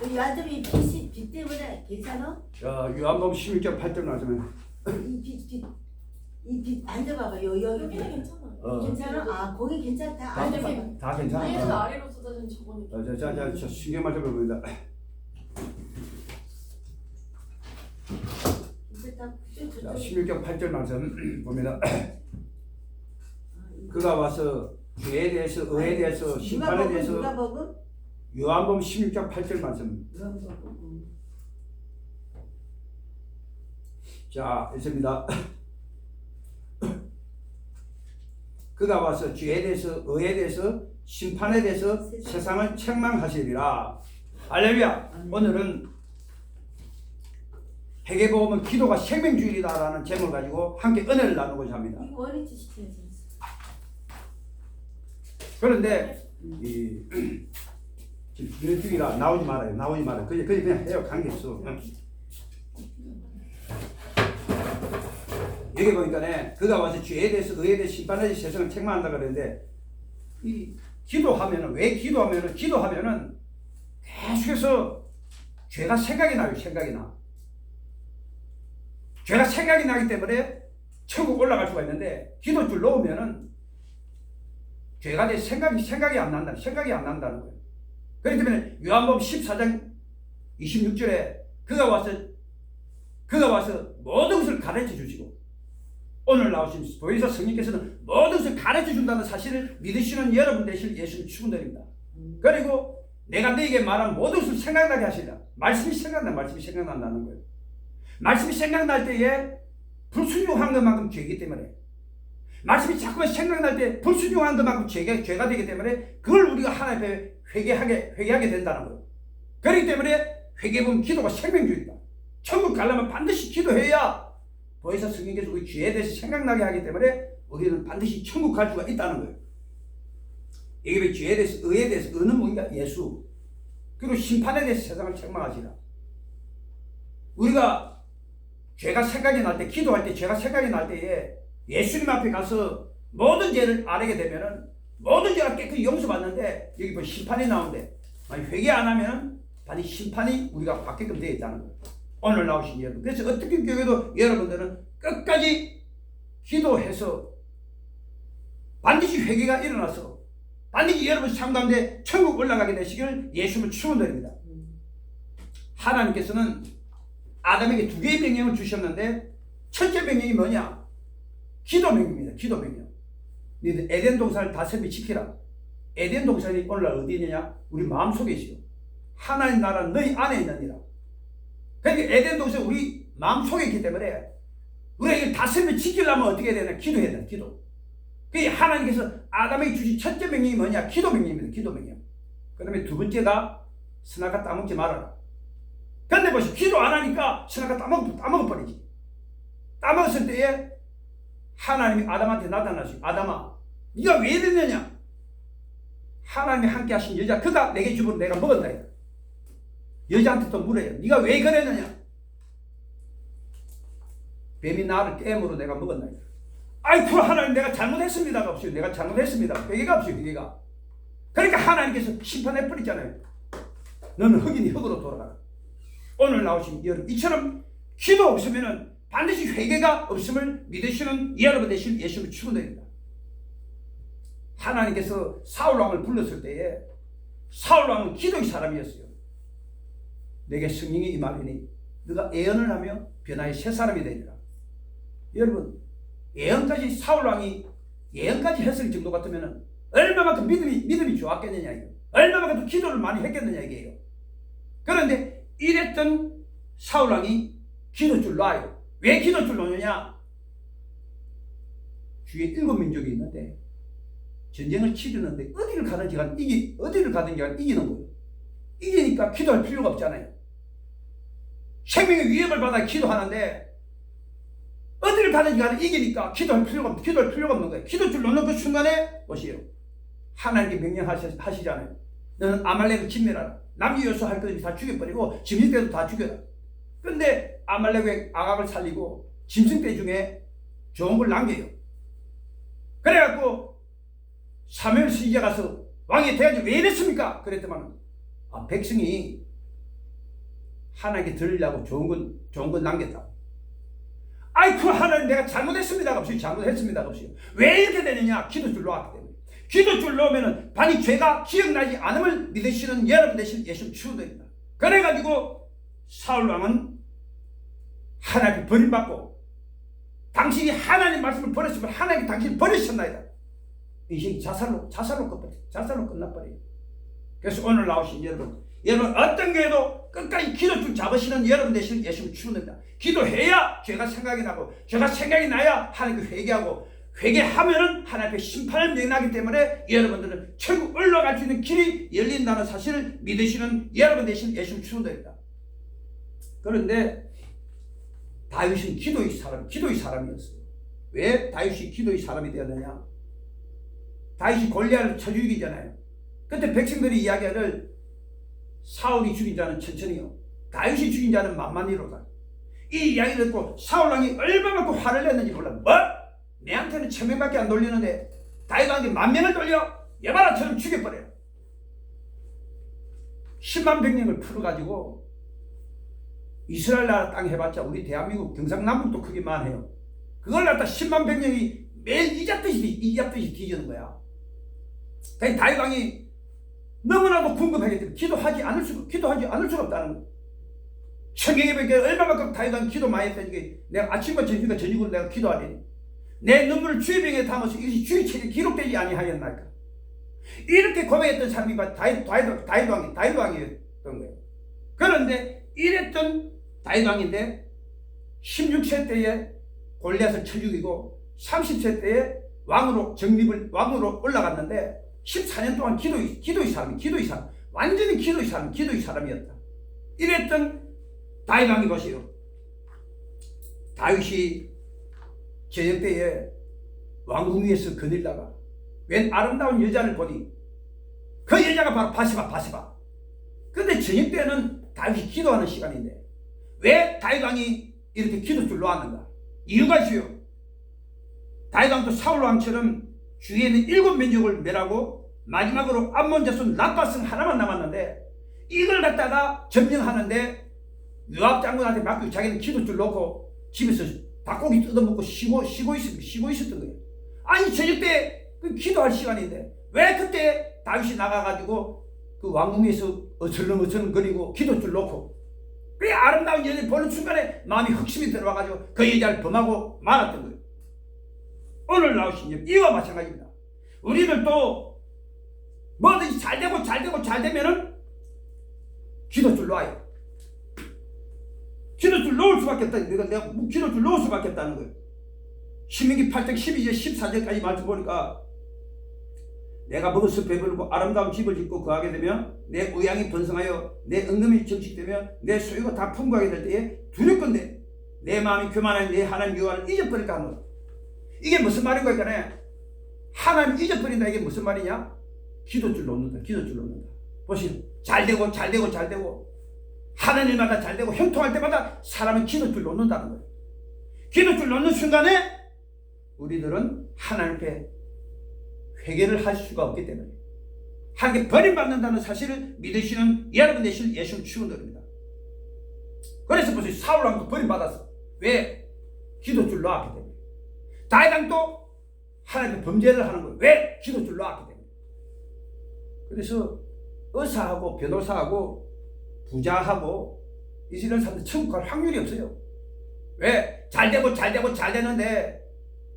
여기 완전히 빛 때문에 괜찮아? 자, 요한복음 16장 8절 말씀에 이 빛 앉아봐봐. 여기 여기는 빛. 괜찮아요. 괜찮아? 아 거기 괜찮다. 다, 앉아봐봐. 다 위에서 괜찮아. 아래로 쏟아지는 저거 느낌. 자, 신경 말씀을 봅니다. 자, 16장 8절 말씀 봅니다. 그가 와서 죄에 대해서, 의에 대해서, 심판에 대해서 누가 먹음? 요한복음 16장 8절 말씀. 누가 먹음? 자, 있습니다. 그가 와서 죄에 대해서, 의에 대해서, 심판에 대해서 세상을 책망하시리라. 할렐루야. 오늘은 회개복음은 기도가 생명주의다라는 제목을 가지고 함께 은혜를 나누고자 합니다. 이거 원리치 시켜야지. 그런데 이 지금 중이라 나오지 말아요. 그냥 해요. 관계없어. 여기 보니까 그가 와서 죄에 대해서 의에 대해서 심판에 대해서 세상을 책망한다 그랬는데 이 기도하면은 기도하면은 계속해서 죄가 생각이 나요. 죄가 생각이 나기 때문에 천국 올라갈 수가 있는데 기도줄 놓으면은 죄가 대 생각이 안 난다는 거예요. 그렇기 때문에 요한복음 14장 26절에 그가 와서 모든 것을 가르쳐 주시고 오늘 나오신 보혜사 성령께서는 모든 것을 가르쳐 준다는 사실을 믿으시는 여러분 되실 예수님 축원드립니다. 그리고 내가 너에게 말한 모든 것을 생각나게 하시라. 말씀이 생각난다는 거예요. 말씀이 생각날 때에 불순종한 것만큼 죄이기 때문에 말씀이 자꾸만 생각날 때 불순종한 것만큼 죄가 되기 때문에 그걸 우리가 하나님 앞에 회개하게 된다는 거예요. 그렇기 때문에 회개보면 기도가 생명주의다. 천국 가려면 반드시 기도해야 보혜사 성령께서 우리 죄에 대해서 생각나게 하기 때문에 우리는 반드시 천국 갈 수가 있다는 거예요. 이게 왜 죄에 대해서 의에 대해서 의는 뭔가 예수 그리고 심판에 대해서 세상을 책망하시라. 우리가 죄가 생각이 날 때 기도할 때 죄가 생각이 날 때에 예수님 앞에 가서 모든 죄를 아뢰게 되면은 모든 죄가 깨끗이 용서받는데 여기 뭐 심판이 나오는데 만약 회개 안 하면 반드시 심판이 우리가 받게끔 되어 있다는 거예요. 오늘 나오신 여러분. 그래서 어떻게 교회도 여러분들은 끝까지 기도해서 반드시 회개가 일어나서 반드시 여러분 삶 가운데 천국 올라가게 되시기를 예수님을 축원드립니다. 하나님께서는 아담에게 두 개의 명령을 주셨는데 첫째 명령이 뭐냐? 기도 명령입니다. 기도 명령. 너희들 에덴 동산을 다스리 지키라. 에덴 동산이 오늘날 어디 있느냐? 우리 마음속에 있어요. 하나님 나라는 너희 안에 있느니라. 그러니까 에덴 동산 우리 마음속에 있기 때문에 우리가 이걸 다스리며 지키려면 어떻게 해야 되나? 기도해야 되나? 기도. 그러니까 하나님께서 아담에게 주신 첫째 명령이 뭐냐? 기도 명령입니다. 기도 명령. 그 다음에 두 번째가 선악과 따먹지 말아라. 근데 보시 기도 안 하니까 선악과 따먹어버리지. 따먹었을 때에 하나님이 아담한테 나타나시고 아담아 네가 왜 이랬느냐? 하나님이 함께 하신 여자 그가 내게 주면 내가 먹었다. 여자한테 또 물어요. 네가 왜 그랬느냐? 뱀이 나를 깨물어 내가 먹었나? 아이고 하나님 내가 잘못했습니다가 없어요. 내가 잘못했습니다. 회개가 없어요. 회개가. 그러니까 하나님께서 심판해버리잖아요. 너는 흙이니 흙으로 돌아가라. 오늘 나오신 여러분 이처럼 기도 없으면은 반드시 회개가 없음을 믿으시는 여러분 되실 예수님을 축원드립니다. 하나님께서 사울 왕을 불렀을 때에 사울 왕은 기도의 사람이었어요. 내게 성령이 임하리니 네가 예언을 하며 변화의 새 사람이 되리라. 여러분 예언까지 사울 왕이 예언까지 했을 정도 같으면은 얼마만큼 믿음이 좋았겠느냐 이거. 얼마만큼 기도를 많이 했겠느냐 이게요. 그런데 이랬던 사울 왕이 기도줄 놔요. 왜 기도줄 놓느냐? 주위에 7민족이 있는데 전쟁을 치르는데 어디를 가든지 이기는 거예요. 이기니까 기도할 필요가 없잖아요. 생명의 위협을 받아 기도하는데 어디를 가든지 이기니까 기도할 필요가 없는 거예요. 기도줄 놓는 그 순간에 보세요. 하나님께 명령하시잖아요. 너는 아말렉을 진멸하라. 남유여수 할 것을 다 죽여버리고 짐승떼도 다 죽여라. 근데 아말렉의 아각을 살리고 짐승떼 중에 좋은 걸 남겨요. 그래갖고 사무엘 선지자 가서 왕이 돼야지 왜 이랬습니까? 그랬더만 백성이 하나님께 드리려고 좋은 건 남겼다. 아이 그 하나님 내가 잘못했습니다가 없어요. 잘못했습니다가 없어요. 왜 이렇게 되느냐? 기도줄 놓았기 때문에. 기도줄 놓으면은 반이 죄가 기억나지 않음을 믿으시는 여러분 대신 예수 추구됩니다. 그래가지고 사울 왕은 하나님께 버림받고 당신이 하나님 말씀을 버렸으면 하나님이 당신을 버리셨나이다. 인생이 자살로 끝나버려요. 그래서 오늘 나오신 여러분 어떤 교회도 끝까지 기도줄 잡으시는 여러분 되시는 예수를 추구합니다. 기도해야 죄가 생각이 나고 죄가 생각이 나야 하나님께 회개하고 회개하면은 하나님 앞에 심판을 명하기 때문에 여러분들은 천국 올라갈 수 있는 길이 열린다는 사실을 믿으시는 여러분 되시는 예수를 추구합니다. 그런데 다윗은 기도의 사람이었어요. 왜 다윗이 기도의 사람이 되었느냐? 다윗이 골리앗을 쳐 죽이잖아요. 그때 백성들이 이야기하를 사울이 죽인 자는 천천히요, 다윗이 죽인 자는 만만히로다. 이 이야기를 듣고 사울왕이 얼마만큼 화를 냈는지 몰라. 뭐? 내한테는 1000명밖에 안 돌리는데 다윗왕이 10,000명을 돌려? 예바라처럼 죽여버려. 10만 병력을 풀어가지고 이스라엘 나라 땅 해봤자 우리 대한민국 경상남북도 크기만 해요. 그걸 갖다 10만 병력이 매일 이잡듯이 뒤지는 거야. 그러니까 다윗왕이 너무나도 궁금하기 때문에 기도하지 않을 수가 없다는 거야. 성경에 얼마만큼 다윗왕이 기도 많이 했다니, 내가 아침과 저녁으로 내가 기도하리니 내 눈물을 주의 병에 담아서 이것이 주의 책에 기록되지 아니하였나이까. 이렇게 고백했던 사람이 다윗왕이었던 거예요. 그런데 이랬던 다윗왕인데 16세 때에 골리앗을 쳐 죽이고 30세 때에 왕으로 올라갔는데 14년 동안 기도의 사람, 완전히 기도의 사람이었다. 이랬던 다윗왕이 보세요. 다윗이 저녁 때에 왕궁 위에서 거닐다가 웬 아름다운 여자를 보니 그 여자가 바로 바시바. 근데 저녁 때는 다윗이 기도하는 시간인데 왜 다윗왕이 이렇게 기도줄 놓았는가? 이유가 있어요. 다윗왕도 사울왕처럼 주위에는 7민족을 멸하고 마지막으로 암몬 자손 랍바성 하나만 남았는데 이걸 갖다가 점령하는데 요압 장군한테 맡기고 자기는 기도줄 놓고 집에서 닭고기 뜯어먹고 쉬고 있었던 거예요. 아니 저녁 때 그 기도할 시간인데 왜 그때 다윗이 나가가지고 그 왕궁에서 어슬렁어슬렁 거리고 기도줄 놓고 그 아름다운 여자를 보는 순간에 마음이 흑심이 들어와가지고 그 여자를 범하고 말았던 거예요. 오늘 나오신 점 이와 마찬가지입니다. 우리들도 뭐든지 잘 되면은 기도줄 놓아요. 기도줄 놓을 수밖에 없다. 내가 기도줄 놓을 수밖에 없다는 거예요. 신명기 8장 12절 14절까지 말씀 보니까 내가 먹어서 배부르고 아름다운 집을 짓고 거하게 되면 내 의향이 번성하여 내 은금이 정식되면 내 소유가 다 풍부하게 될 때에 두렵건대 내 마음이 교만한 내 하나님 여호와를 잊어버릴까 하는 거예요. 이게 무슨 말인 거야? 하나님 잊어버린다. 이게 무슨 말이냐? 기도줄 놓는다. 보시오. 잘되고 하는 일마다 잘되고 형통할 때마다 사람은 기도줄 놓는다는 거예요. 기도줄 놓는 순간에 우리들은 하나님께 회개를 할 수가 없기 때문에 하나님께 버림받는다는 사실을 믿으시는 여러분 되시는 예수를 축원드립니다. 그래서 보세요. 사울왕도 버림받았어. 왜? 기도줄 놓았기 때문에. 다윗왕도 하나님께 범죄를 하는 거예요. 왜? 기도줄 놓았기 때문에. 그래서 의사하고 변호사하고 부자하고 이런 사람들 천국 갈 확률이 없어요. 왜? 잘 되는데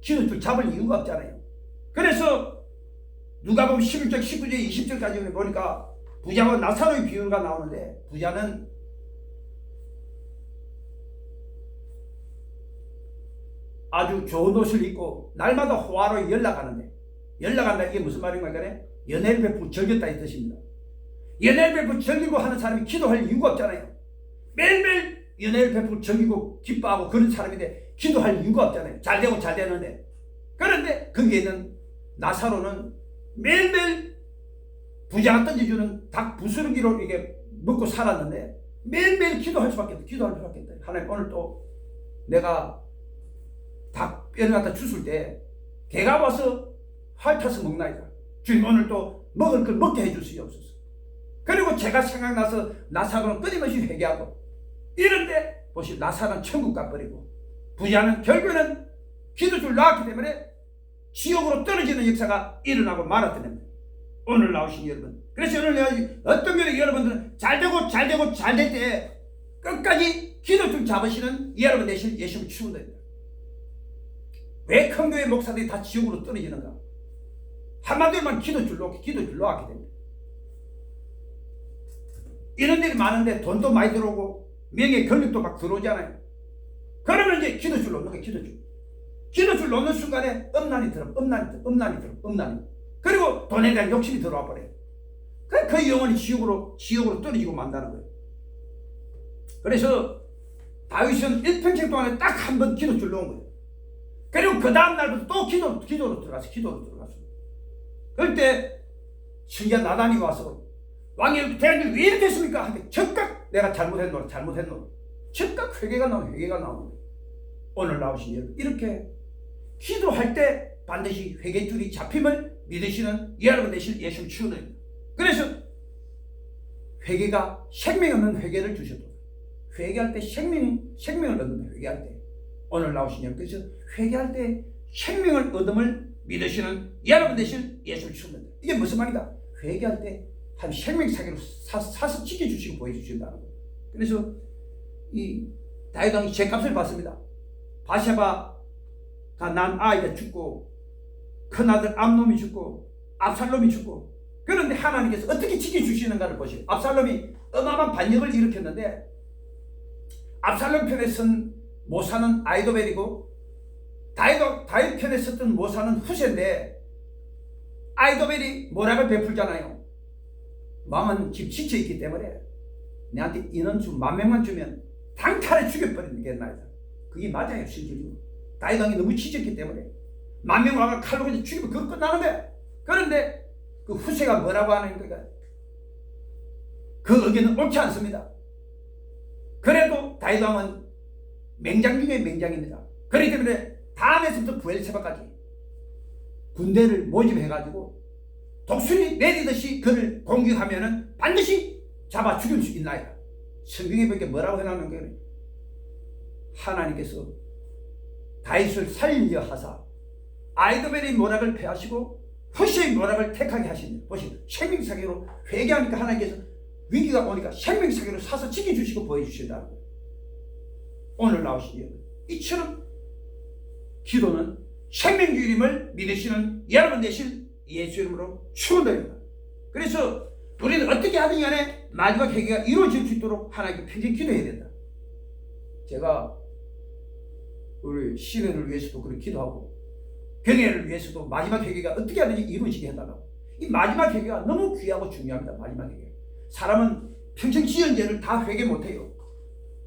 기도줄 잡을 이유가 없잖아요. 그래서 누가 보면 11절, 19절, 20절까지 보니까 부자와 나사로의 비유가 나오는데 부자는 아주 좋은 옷을 입고 날마다 호화로 연락한다. 이게 무슨 말인가? 연애를 베풀고 즐겼다 이 뜻입니다. 연애를 베풀고 즐기고 하는 사람이 기도할 이유가 없잖아요. 매일매일 연애를 베풀고 즐기고 기뻐하고 그런 사람인데 기도할 이유가 없잖아요. 잘 되는데. 그런데 거기에는 나사로는 매일매일 부자가 던져주는 닭 부스러기로 이게 먹고 살았는데 매일매일 기도할 수밖에 없다. 하나님 오늘 또 내가 닭 뼈를 갖다 주술 때 개가 와서 핥아서 먹나이다. 주님 오늘 또 먹을 걸 먹게 해주시옵소서. 그리고 제가 생각나서 나사로는 끊임없이 회개하고 이런데 보시 나사는 천국 가버리고 부자는 결국에는 기도줄 나왔기 때문에 지옥으로 떨어지는 역사가 일어나고 말았던 겁니다. 오늘 나오신 여러분. 그래서 오늘 내가 어떤 경우에 여러분들은 잘 될 때 끝까지 기도줄 잡으시는 여러분 되실 예수님을 축원드립니다. 왜 큰 교회 목사들이 다 지옥으로 떨어지는가? 한마디로만 기도줄 놓았기 때문에. 이런 일이 많은데 돈도 많이 들어오고 명예 권력도 막 들어오잖아요. 그러면 이제 기도줄 놓는 거예요. 기도줄 놓는 순간에 음란이 들어. 그리고 돈에 대한 욕심이 들어와 버려요. 그 영혼이 지옥으로 떨어지고 만다는 거예요. 그래서 다윗은 일평생 동안에 딱 한 번 기도줄 놓은 거예요. 그리고 그 다음 날부터 또 기도로 들어갔어. 그럴 때 신기한 나단이 와서 왕이 대한민국 왜 이렇게 했습니까? 하는데 즉각 내가 잘못했노라. 즉각 회개가 나오는 거예요. 오늘 나오신 여러분, 이렇게 기도할 때 반드시 회개줄이 잡힘을 믿으시는 여러분 되실 예수님 축원드립니다. 그래서 회개가 생명 없는 회개를 주셔도 회개할 때 생명을 얻는 회개할 때 오늘 나오신 여러분, 그래서 회개할 때 생명을 얻음을 믿으시는 여러분 되실 예수님 축원드립니다. 이게 무슨 말이다? 회개할 때 한 생명사기로 사서 지켜주시고 보여주신다는 거예요. 그래서 이 다윗 왕이 죄값을 받습니다. 바세바가 난 아이가 죽고 큰아들 암놈이 죽고 압살롬이 죽고, 그런데 하나님께서 어떻게 지켜주시는가를 보시오. 압살롬이 어마어마한 반역을 일으켰는데 압살롬 편에 선 모사는 아이도벨이고 다윗 편에 섰던 모사는 후세인데 아이도벨이 모락을 베풀잖아요. 왕은 집 지쳐있기 때문에 내한테 인원수 10,000명만 주면 당탈에 죽여버리는 게 나이다. 그게 맞아요. 실질적으로 다윗 왕이 너무 지쳤기 때문에 10,000명 왕을 칼로 그냥 죽이면 그거 끝나는 거야. 그런데 그 후세가 뭐라고 하는 거야? 그 의견은 옳지 않습니다. 그래도 다윗 왕은 맹장 중에 맹장입니다. 그렇기 때문에 다음에서부터 부엘세바까지 군대를 모집해가지고 독수리 내리듯이 그를 공격하면은 반드시 잡아 죽일 수 있나이다. 성경에 보니까 뭐라고 해놨는 거예요? 하나님께서 다윗을 살리려 하사 아이도벨의 모락을 패하시고 후세의 모락을 택하게 하시니, 보시오. 생명사기로 회개하니까 하나님께서 위기가 오니까 생명사기로 사서 지켜주시고 보여주신다는 거예요. 오늘 나오신 여러분, 이처럼 기도는 생명주임을 믿으시는 여러분 되실 예수 이름으로 축원드립니다. 그래서 우리는 어떻게 하든 간에 마지막 회개가 이루어질 수 있도록 하나님께 평생 기도해야 된다. 제가 우리 시대를 위해서도 그렇게 기도하고 경애를 위해서도 마지막 회개가 어떻게 하든지 이루어지게 해달라고. 이 마지막 회개가 너무 귀하고 중요합니다. 마지막 회개. 사람은 평생 지은 죄를 다 회개 못해요.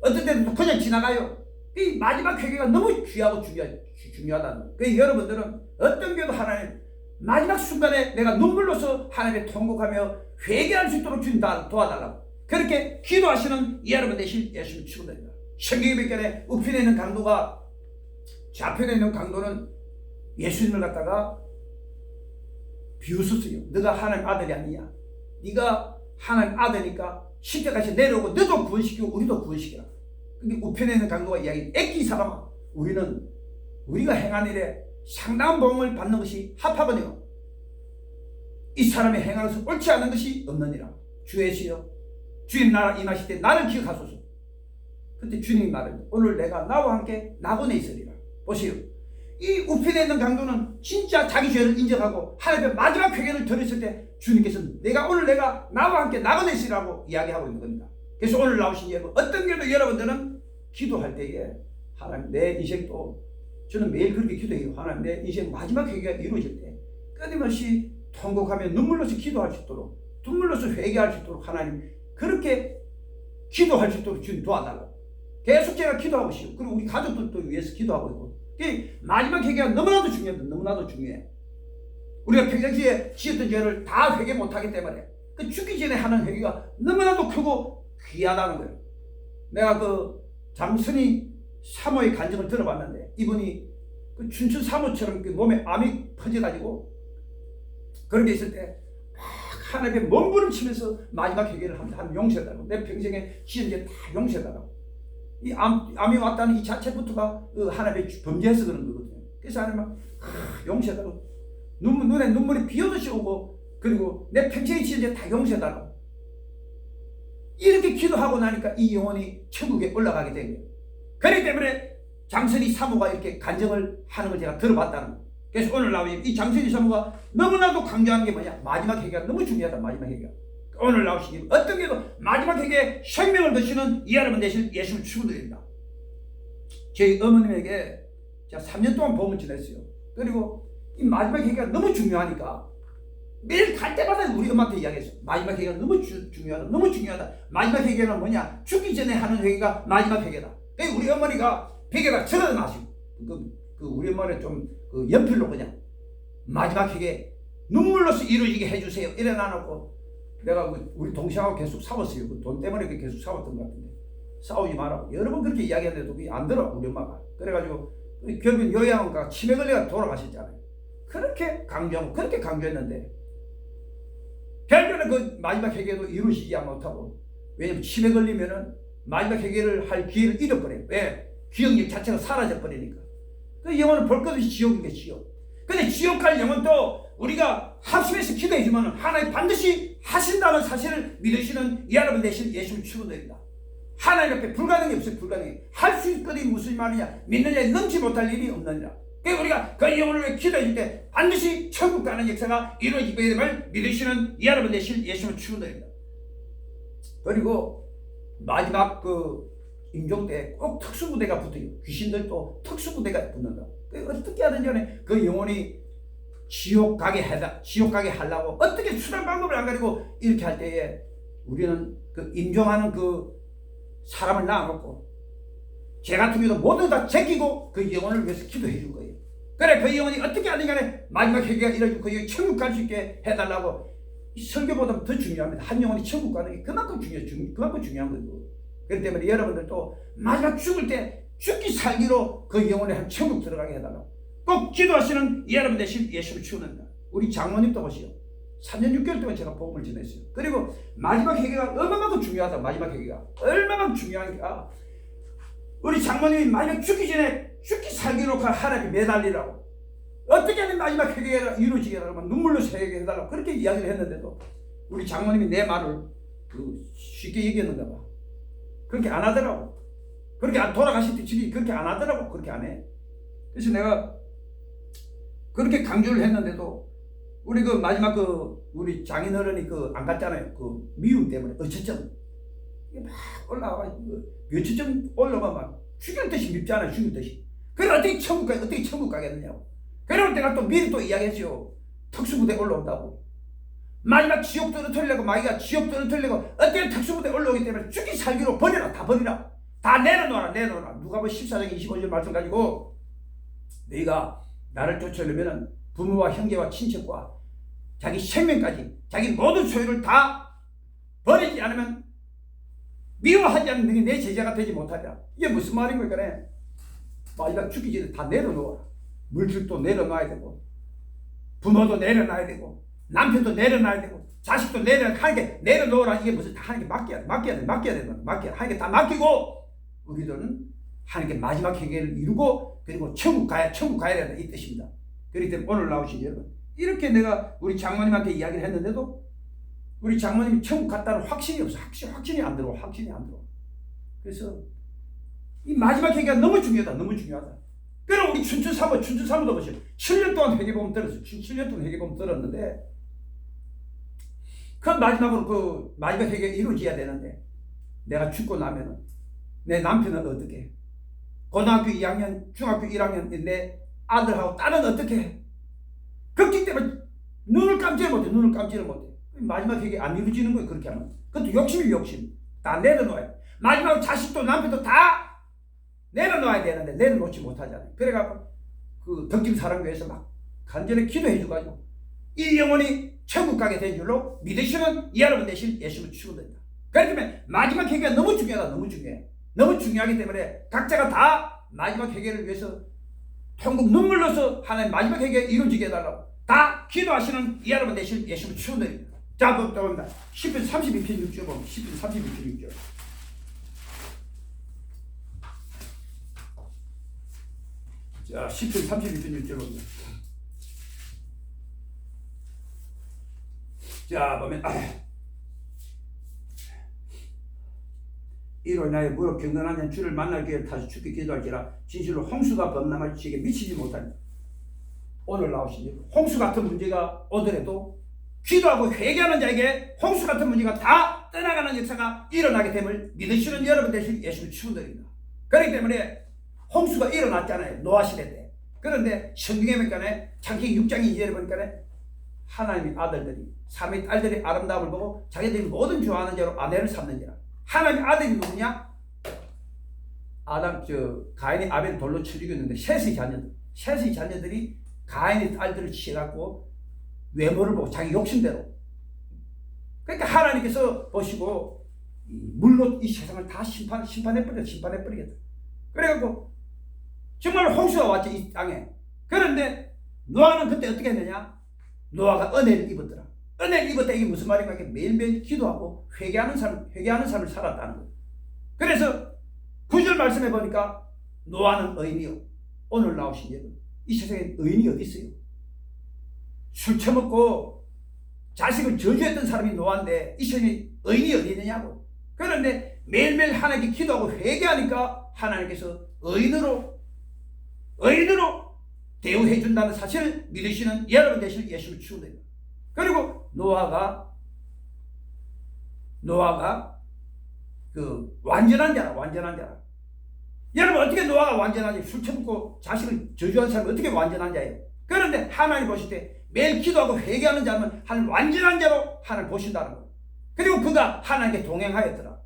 어떤 때는 그냥 지나가요. 이 마지막 회개가 너무 귀하고 중요하다는 거예요. 그래서 여러분들은 어떤 경우도 하나님 마지막 순간에 내가 눈물로서 하나님의 통곡하며 회개할 수 있도록 주님 도와달라고 그렇게 기도하시는 여러분 되실 예수님 축원드립니다. 성경에 보니까 우편에 있는 강도가 좌편에 있는 강도는 예수님을 갖다가 비웃었어요. 너가 하나님 아들이 아니냐? 네가 하나님 아들이니까 십자가에서 내려오고 너도 구원시키고 우리도 구원시키라. 근데 우편에 있는 강도가 이야기, 애기 사람아, 우리가 행한 일에 상당한 보응을 받는 것이 합하거니와 이 사람이 행하는 것은 옳지 않은 것이 없느니라. 주 예수여, 주님 나라 임하실 때 나를 기억하소서. 그때 주님이 말합니다. 오늘 내가 나와 함께 낙원에 있으리라. 보세요. 이 우편에 있는 강도는 진짜 자기 죄를 인정하고 하나님의 마지막 회개를 들었을 때 주님께서는 오늘 내가 나와 함께 낙원에 있으리라고 이야기하고 있는 겁니다. 그래서 오늘 나오신 여러분, 어떤 경우도 여러분들은 기도할 때에 하나님 내 인생도, 저는 매일 그렇게 기도해요. 하나님 내 인생 마지막 회개가 이루어질 때 끊임없이 통곡하며 눈물로서 기도할 수 있도록, 눈물로서 회개할 수 있도록 하나님 그렇게 기도할 수 있도록 주님 도와달라고 계속 제가 기도하고 싶어요. 그리고 우리 가족들도 위해서 기도하고 있고, 마지막 회개가 너무나도 중요합니다. 너무나도 중요해. 우리가 평상시에 지었던 죄를 다 회개 못하기 때문에 그 죽기 전에 하는 회개가 너무나도 크고 귀하다는 거예요. 내가 그 장선이 사모의 간증을 들어봤는데 이분이 그 춘천 사모처럼 그 몸에 암이 퍼져가지고 그런 게 있을 때 막 하나님의 몸부림치면서 마지막 회개를 하면 용서해달라고, 내 평생에 지은 죄 다 용서해달라고. 이 암이 왔다는 이 자체부터가 하나님의 범죄해서 그런 거거든요. 그래서 하나님 용서해달라고. 눈에 눈물이 비오듯이 오고, 그리고 내 평생의 죄를 다 용서해달라고. 이렇게 기도하고 나니까 이 영혼이 천국에 올라가게 된 거예요. 그렇기 때문에 장선이 사모가 이렇게 간증을 하는 걸 제가 들어봤다는 거예요. 그래서 오늘 나오신 이 장선이 사모가 너무나도 강조한 게 뭐냐? 마지막 회개가 너무 중요하다. 마지막 회개가. 오늘 나오신 어떤 게도 마지막 회개에 생명을 드시는 이 여러분 되실 예수를 축원드립니다. 저희 어머님에게 제가 3년 동안 보험을 지냈어요. 그리고 이 마지막 회개가 너무 중요하니까 매일 갈 때마다 우리 엄마한테 이야기했어요. 마지막 회개가 너무 중요하다. 너무 중요하다. 마지막 회개는 뭐냐? 죽기 전에 하는 회개가 마지막 회개다. 그러니까 우리 어머니가 회개가 절어 나시고 우리 어머니는 좀 연필로 그냥 마지막 회개 눈물로서 이루어지게 해주세요. 이래 놔놓고 내가 우리 동생하고 계속 싸웠어요. 돈 때문에 계속 싸웠던 것 같은데 싸우지 말라고 여러 번 그렇게 이야기했는데도 그게 안 들어 우리 엄마가. 그래가지고 결국엔 요양원가 치매 걸려가 돌아가셨잖아요. 그렇게 강조하고 그렇게 강조했는데 결국에는 그 마지막 회개도 이루어지지 못하고, 왜냐면 치매 걸리면은 마지막 회개를 할 기회를 잃어버려요. 왜? 기억력 자체가 사라져 버리니까. 그 영혼은 볼 것 없이 지옥인 게 지옥. 근데 지옥 갈 영혼도 우리가 합심해서 기도해주면 하나님 반드시 하신다는 사실을 믿으시는 여러분 되신 예수를 축원드립니다. 하나님 앞에 불가능이 없어요. 불가능이. 할 수 있거든 무슨 말이냐? 믿는 자에 넘지 못할 일이 없느니라. 그러니까 우리가 그 영혼을 위해 기도해줄 때 반드시 천국 가는 역사가 이루어지게 됨을 믿으시는 여러분 되신 예수를 축원드립니다. 그리고 마지막 임종 때 꼭 특수부대가 붙어요. 귀신들도 특수부대가 붙는다. 어떻게 하든지 간에 그 영혼이 지옥 가게 하려고 어떻게 수단 방법을 안 가리고 이렇게 할 때에 우리는 임종하는 사람을 낳아놓고 죄 같은 경우도 모두 다 제끼고 그 영혼을 위해서 기도해 줄 거예요. 그래 그 영혼이 어떻게 하든지 간에 마지막 회개가 이루어지고 그 영혼이 천국 갈 수 있게 해달라고. 이 설교보다 더 중요합니다. 한 영혼이 천국 가는 게 그만큼 중요한 거고. 그렇기 때문에 여러분들도 마지막 죽을 때 죽기 살기로 그 영혼의 한 천국 들어가게 해달라고 꼭 기도하시는 여러분 되신 예수를 축원합니다. 우리 장모님도 보시오. 3년 6개월 동안 제가 복음을 전했어요. 그리고 마지막 회개가 얼마만큼 중요하다. 마지막 회개가 얼마만큼 중요하니까 우리 장모님이 마지막 죽기 전에 죽기 살기로 하나님께 매달리라고 어떻게 하면 마지막 회개가 이루어지게 해달라고 눈물로 회개해달라고 그렇게 이야기를 했는데도 우리 장모님이 내 말을 쉽게 얘기했는가 봐. 그렇게 안 하더라고. 그렇게 돌아가실 때 집이 그렇게 안 하더라고. 그렇게 안 해. 그래서 내가 그렇게 강조를 했는데도 우리 마지막 우리 장인어른이 안 갔잖아요. 미움 때문에 어처점 이게 막 올라와 몇초점 올라가 막 죽일 듯이 밉잖아요. 죽일 듯이. 그래 어떻게 천국 가겠느냐고. 그러면 내가 또 미리 또 이야기했죠. 특수부대 올라온다고. 마지막 지옥 떨어뜨리려고 마귀가 지옥 떨어뜨리려고 어떻게 특수부대 올라오기 때문에 죽기 살기로 버려라. 다 버리라. 다 내려놓아라. 누가 14장 25절 말씀 가지고 너희가 나를 쫓으려면 부모와 형제와 친척과 자기 생명까지 자기 모든 소유를 다 버리지 않으면 미워하지 않는 너희 내 제자가 되지 못하리라. 이게 무슨 말인 거야? 그래. 마지막 죽기 전에 다 내려놓아라. 물질도 내려놔야 되고 부모도 내려놔야 되고 남편도 내려놔야 되고 자식도 하나님께 내려놓으라. 이게 무슨 다 하나님께 맡겨야 하나님께 다 맡기고 우리들은 하나님께 마지막 회개를 이루고 그리고 천국 가야 된다 이 뜻입니다. 그렇기 때문에 오늘 나오신 여러분 이렇게 내가 우리 장모님한테 이야기를 했는데도 우리 장모님이 천국 갔다는 확신이 없어. 확신이 안 들어. 그래서 이 마지막 회개가 너무 중요하다. 그럼 우리 춘추사모도 보시오. 7년 동안 회개보험 들었어요. 7년 동안 회개보험 들었는데 그 마지막으로 마지막 회개가 이루어져야 되는데 내가 죽고 나면은 내 남편은 어떻게 해? 고등학교 2학년, 중학교 1학년 내 아들하고 딸은 어떻게 해? 그렇기 때문에 눈을 감지를 못해. 마지막 회개 안 이루어지는 거예요. 그렇게 하면. 그것도 욕심. 다 내려놓아요. 마지막 자식도 남편도 다 내려놓아야 되는데 내려놓지 못하잖아요. 그래갖고 덕짐 사랑교회에서 막 간절히 기도해줘가지고 이 영혼이 천국 가게 된 줄로 믿으시는 여러분 되신 예수를 축원드립니다. 그렇기 때문에 마지막 회개가 너무 중요하다. 너무 중요하기 때문에 각자가 다 마지막 회개를 위해서 통곡 눈물로서 하나님 마지막 회개 이루어지게 해달라고 다 기도하시는 여러분 되신 예수를 축원드립니다. 자, 봅니다. 10편 32편 6절 보면 10편 32편 6절 자, 10편 32편 6절입니다. 자, 보면 이로 인하여 무릇 경건한 자 주를 만날 기회를 타서 죽게 기도할지라 진실로 홍수가 범람할 지에게 미치지 못하니. 오늘 나오신 홍수 같은 문제가 오더라도 기도하고 회개하는 자에게 홍수 같은 문제가 다 떠나가는 역사가 일어나게 됨을 믿으시는 여러분 되실 예수를 축원드립니다. 그렇기 때문에 홍수가 일어났잖아요. 노아 시대 때. 그런데 성경에 보니까 창세기 6장 2절에 보니까 하나님의 아들들이 삼의 딸들의 아름다움을 보고 자기들이 모든 좋아하는 자로 아내를 삼는지라. 하나님의 아들이 누구냐? 가인이 아벨을 돌로 쳐 죽였는데 셋의 자녀들이 가인의 딸들을 취해갖고 외모를 보고 자기 욕심대로. 그러니까 하나님께서 보시고 물로 이 세상을 다 심판해버리겠다. 그래갖고 정말 홍수가 왔지 이 땅에. 그런데 노아는 그때 어떻게 했느냐? 노아가 은혜를 입었더라. 은혜를 입었다. 이게 무슨 말인가? 매일매일 기도하고 회개하는 삶을 살았다는 거예요. 그래서 9절 말씀해 보니까 노아는 의인이요. 오늘 나오신 여러분, 이 세상에 의인이 어디 있어요? 술 처먹고 자식을 저주했던 사람이 노아인데 이 세상에 의인이 어디 있느냐고. 그런데 매일매일 하나님께 기도하고 회개하니까 하나님께서 의인으로 대우해 준다는 사실을 믿으시는 여러분 되실 예수를 축원드립니다. 그리고 노아가 그 완전한 자라. 여러분 어떻게 노아가 완전한 자예요? 술 처먹고 자식을 저주한 사람이 어떻게 완전한 자예요? 그런데 하나님 보실 때 매일 기도하고 회개하는 자는 하나님 완전한 자로 하나님 보신다는 거예요. 그리고 그가 하나님께 동행하였더라.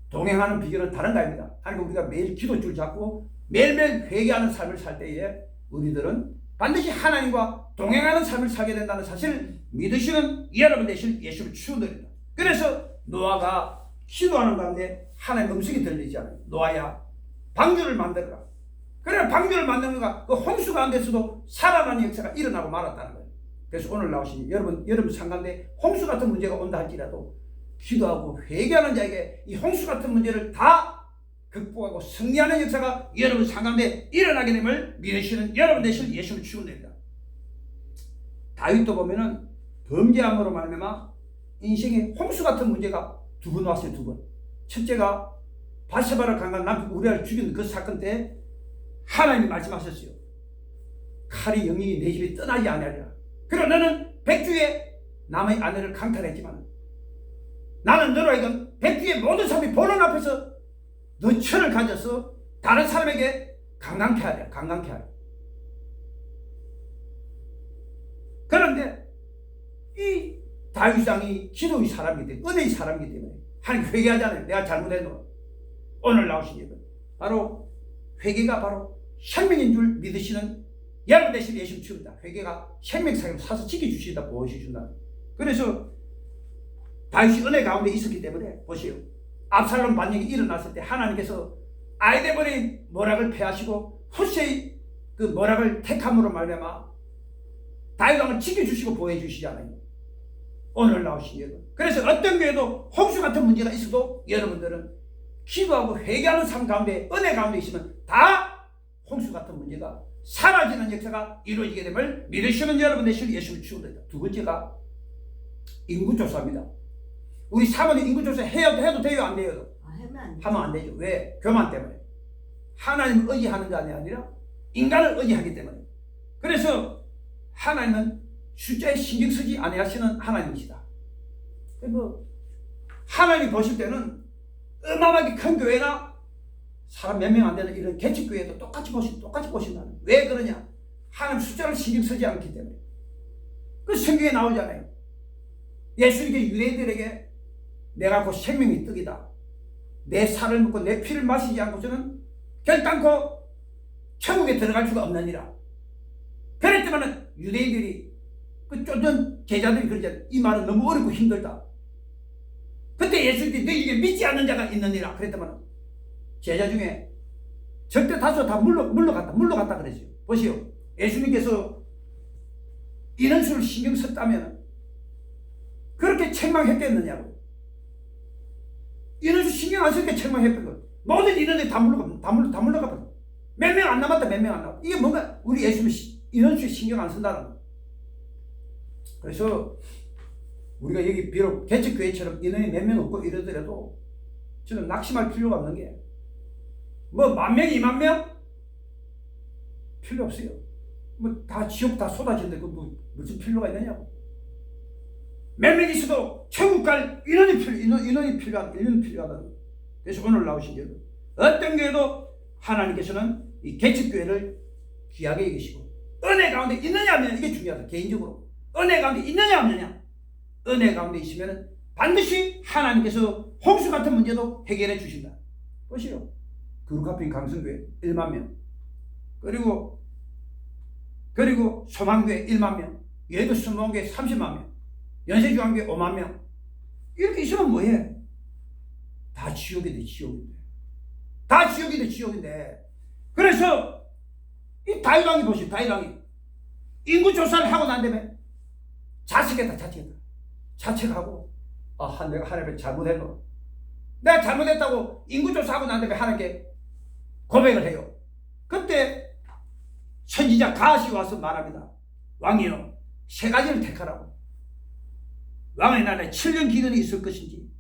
동행하는 비결은 다른 거 아닙니다. 하나님 우리가 매일 기도줄 잡고 매일매일 회개하는 삶을 살 때에 우리들은 반드시 하나님과 동행하는 삶을 살게 된다는 사실을 믿으시는 여러분 되실 예수를 축원드립니다. 그래서 노아가 기도하는 가운데 하나님의 음성이 들리지 않아요. 노아야, 방주를 만들어라. 그래 방주를 만드는 거 그 홍수 가운데서도 살아나는 역사가 일어나고 말았다는 거예요. 그래서 오늘 나오신 여러분 상가인데 홍수 같은 문제가 온다 할지라도 기도하고 회개하는 자에게 이 홍수 같은 문제를 다 극복하고 승리하는 역사가 여러분 상가운데 일어나게 됨을 믿으시는 여러분 되실 예수를 축원드립니다. 다윗도 보면은 범죄함으로 말미암아 인생에 홍수 같은 문제가 두 번 왔어요. 두 번. 첫째가 바세바를 강간 남편 우리아를 죽인 그 사건 때 하나님이 말씀하셨어요. 칼이 영영이 내 집에 떠나지 아니하리라. 그러나 너는 백주에 남의 아내를 강탈했지만 나는 너로 하여금 백주의 모든 사람이 보는 앞에서 너 철을 가져서 다른 사람에게 강강케 하랴. 그런데 이 다윗왕이 기도의 사람이기 때문에 은혜의 사람이기 때문에 하나님 회개하잖아요. 내가 잘못했노. 오늘 나오신 예배 바로 회개가 바로 생명인 줄 믿으시는 여러분 되신 예수 축원합니다. 회개가 생명사를 사서 지켜주시다 보여주신다. 그래서 다윗이 은혜 가운데 있었기 때문에 보세요. 압살롬 반역이 일어났을 때 하나님께서 아이데벌의 모락을 패하시고 후세의 그 모락을 택함으로 말미암아 다윗 왕을 지켜주시고 보호해주시잖아요. 오늘 나오신 여러분. 그래서 어떤 교회도 홍수 같은 문제가 있어도 여러분들은 기도하고 회개하는 삶 가운데 은혜 가운데 있으면 다 홍수 같은 문제가 사라지는 역사가 이루어지게 됨을 믿으시는 여러분 되실 예수를 축원합니다. 두 번째가 인구조사입니다. 우리 사모님 인구조사 해도 돼요? 안 돼요? 하면 안 되죠. 왜? 교만 때문에. 하나님을 의지하는 자이 아니라 인간을 의지하기 때문에. 그래서 하나님은 숫자에 신경 쓰지 아니하시는 하나님이시다. 하나님이 보실 때는 어마어마하게 큰 교회나 사람 몇 명 안 되는 이런 개척교회도 똑같이 보신다는. 왜 그러냐? 하나님 숫자를 신경 쓰지 않기 때문에. 그 성경에 나오잖아요. 예수님께 유대인들에게 내가 곧 생명의 떡이다. 내 살을 먹고 내 피를 마시지 않고서는 결단코 천국에 들어갈 수가 없느니라. 그랬지만 유대인들이 그 쫓던 제자들이 그러잖아요. 이 말은 너무 어렵고 힘들다. 그때 예수님이 너희 중에 믿지 않는 자가 있느니라. 그랬더만 제자 중에 절대 다수 다 물러갔다 그랬어요. 보시오. 예수님께서 인원수를 신경 썼다면 그렇게 책망했겠느냐고. 인원수 신경 안 쓸 때 책망했던 거. 모든 인원들이 다 물러가버려. 몇 명 안 남았다, 몇 명 안 남았다. 이게 뭔가 우리 예수님 인원수에 신경 안 쓴다는 거예요. 그래서 우리가 여기 비록 개척교회처럼 인원이 몇 명 없고 이러더라도 저는 낙심할 필요가 없는 게 뭐 10,000명, 20,000명? 필요 없어요. 뭐 다 지옥 다 쏟아지는데 그 뭐 무슨 필요가 있느냐고. 몇 명 있어도 천국 갈 인원이 필요하다. 그래서 오늘 나오신 여러분, 어떤 교회도 하나님께서는 이 개척교회를 귀하게 여기시고 은혜 가운데 있느냐 없느냐 이게 중요하다. 개인적으로 은혜 가운데 있느냐 없느냐. 은혜 가운데 있으면 반드시 하나님께서 홍수 같은 문제도 해결해 주신다. 보시오. 그룹카페인 강성교회 10,000명, 그리고 소망교회 10,000명, 예도 순복음교회 300,000명, 연세중앙교회 50,000명. 이렇게 있으면 뭐해? 다 지옥인데. 다 지옥인데. 그래서 이 다윗왕이 보시오. 다윗왕이 인구 조사를 하고 난 다음에 자책하고 내가 하나님께 잘못했노. 내가 잘못했다고 인구 조사하고 난 다음에 하나님께 고백을 해요. 그때 선지자 가시 와서 말합니다. 왕이여, 3가지를 택하라고. 왕의 나라에 7년 기근이 있을 것인지,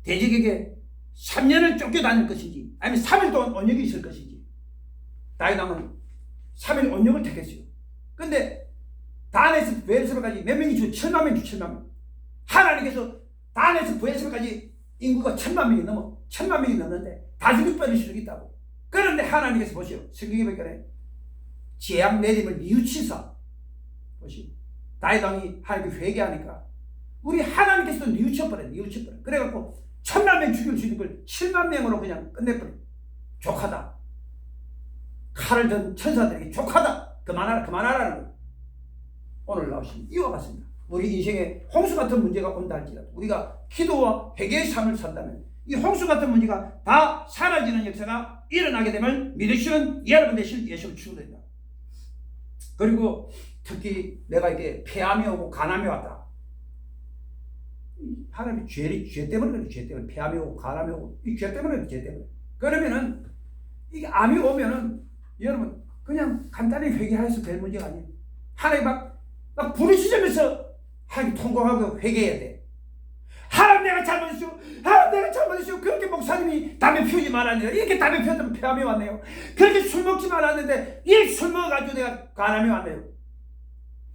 대적에게 3년을 쫓겨다닐 것인지, 아니면 3일 동안 온역이 있을 것인지. 다윗왕은 3일 온역을 택했어요. 근데 단에서 부엘세바까지 몇 명이 죽어? 7,000,000명. 하나님께서 단에서 부엘세바까지 인구가 1,000,000명이 넘어. 1,000,000명이 넘는데 다 죽일 뻔했을 수 있다고. 그런데 하나님께서 보시오. 성경에 보니까 재앙 내림을 뉘우치사. 보시오. 다윗왕이 하나님께 회개하니까 우리 하나님께서도 뉘우쳐버려. 그래갖고 1,000,000명 죽일 수 있는 걸 70,000명으로 그냥 끝내버려. 족하다. 칼을 든 천사들에게 족하다. 그만하라는 거예요. 오늘 나오신 이와 같습니다. 우리 인생에 홍수 같은 문제가 온다 할지라도 우리가 기도와 회개의 삶을 산다면 이 홍수 같은 문제가 다 사라지는 역사가 일어나게 됨을 믿으시는 여러분 되실 예수를 축원드립니다. 그리고 특히 내가 이게 폐암이 오고 간암이 왔다. 하나님이 죄 때문에 그래. 죄 때문에 폐암이 오고 간암이 오고 이 죄 때문에 죄 때문에. 그러면은 이게 암이 오면은 여러분 그냥 간단히 회개해서 될 문제가 아니에요. 하나님 막 부르시면서 하나님 통곡하고 회개해야 돼. 하나님 내가 잘못했어요. 그렇게 목사님이 담배 피우지 말았네요. 이렇게 담배 피웠다면 폐암이 왔네요. 그렇게 술 먹지 말았는데 이 술 먹어가지고 내가 간암이 왔네요.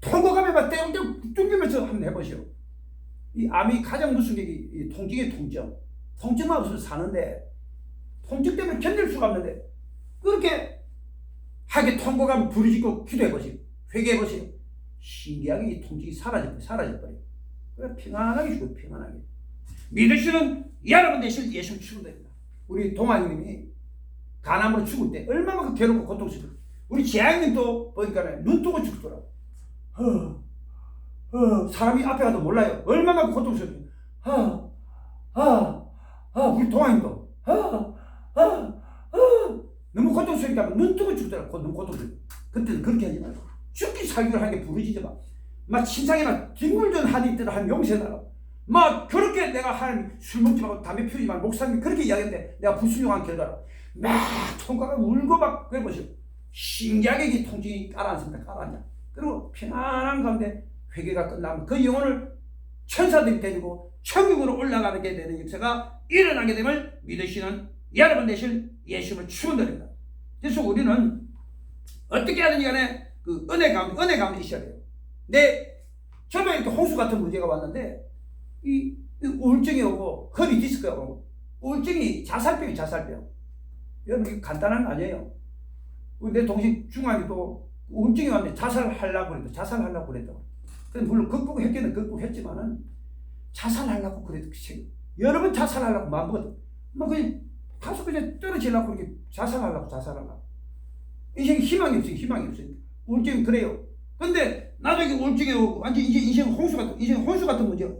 통곡하며 막 떼웅떼웅 뚱기면서 한번 해보시오. 이 암이 가장 무슨 이 통증의 통증. 통증만 없으면 사는데 통증 때문에 견딜 수가 없는데 그렇게 하게 통곡하며 부르짖고 기도해보시오. 회개해보시오. 신기하게 이 통증이 사라져버려요. 그래 평안하게 죽어요. 평안하게. 믿으시는 여러분 되실 예수를 축원드립니다. 우리 동아님이 간암으로 죽을 때 얼마나 괴롭고 고통스러워요. 우리 재학님도 보니까 눈 뜨고 죽더라고. 사람이 앞에 가도 몰라요. 얼마나 고통스러워요. 우리 동아님도 너무 고통스러우니까 눈 뜨고 죽더라고. 너무 고통스러워요. 그때는 그렇게 하지 말고 죽기 살기를 하는 게 부르짖어 봐. 막 신상에 막 뒹굴던 한이 있더라. 한 용세나라. 막 그렇게 내가 하나님 술 먹지 말고 담배 피우지 말고 목사님이 그렇게 이야기했는데 내가 불순종한 결과로 막 통과가 울고 막 그래 보시오. 신기하게 이 통증이 깔아앉습니다. 깔아앉아. 그리고 편안한 가운데 회개가 끝나면 그 영혼을 천사들이 데리고 천국으로 올라가게 되는 역사가 일어나게 됨을 믿으시는 여러분 되실 예수님을 축원드립니다. 그래서 우리는 어떻게 하든지 간에 그 은혜 가운데 있어야 돼요. 저도 이렇게 홍수 같은 문제가 왔는데 이 우울증이 오고 허리 디스크가 오고 우울증이 자살병이 자살병. 여러분 이게 간단한 거 아니에요. 내 동생 중학이도 우울증이 왔는데 자살하려고 그랬다고. 물론 극복했지만은 자살하려고 그래도 여러 번 자살하려고 마음먹었다. 뭐 그냥 가서 그냥 떨어지려고 그렇게 자살하려고. 인생에 희망이 없어요. 우울증이 그래요. 근데 나도 이게 우울증이 오고 완전 이제 인생 홍수 같은 문제가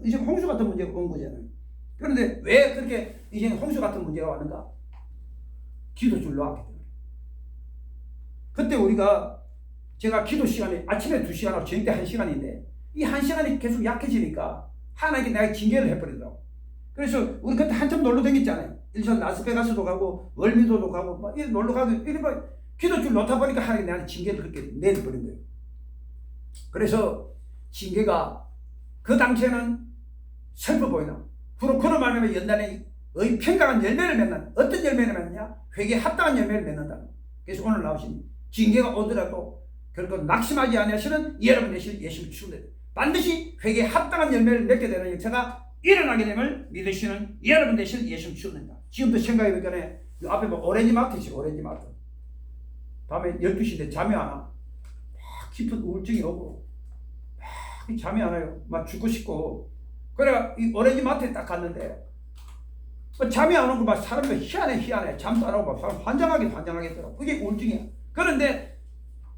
온 거잖아요. 그런데 왜 그렇게 인생 홍수 같은 문제가 왔는가? 기도줄 놓았기 때문에. 그때 제가 기도 시간에 아침에 2시간하고 저녁 때 1시간인데 이 1시간이 계속 약해지니까 하나님께 내가 징계를 해버리더라고. 그래서 우리 그때 한참 놀러 다녔잖아요. 일선 라스베가스도 가고 월미도도 가고 막 놀러 가고 이래 막 기도줄 놓다 보니까 하나님이 나한테 징계를 그렇게 내려버린 거예요. 그래서 징계가 그 당시에는 슬퍼 보이나 후로 그런 말하면 연단에 의 평강한 열매를 맺는 어떤 열매를 맺느냐 회개에 합당한 열매를 맺는다. 그래서 오늘 나오신 징계가 오더라도 결코 낙심하지 아니하시는 여러분 되실 예수를 추구해 반드시 회개에 합당한 열매를 맺게 되는 역사가 일어나게 됨을 믿으시는 여러분 되실 예수를 추구한다. 지금도 생각해보니까 이 앞에 뭐 오렌지 마트지 오렌지 마트 밤에 12시인데 잠이 안 와. 막 깊은 우울증이 오고 막 잠이 안 와요. 막 죽고 싶고 그래 이 오렌지 마트에 딱 갔는데 잠이 안 오고 막 사람들 희한해 잠도 안 오고 막 사람 환장하게 있더라고. 그게 우울증이야. 그런데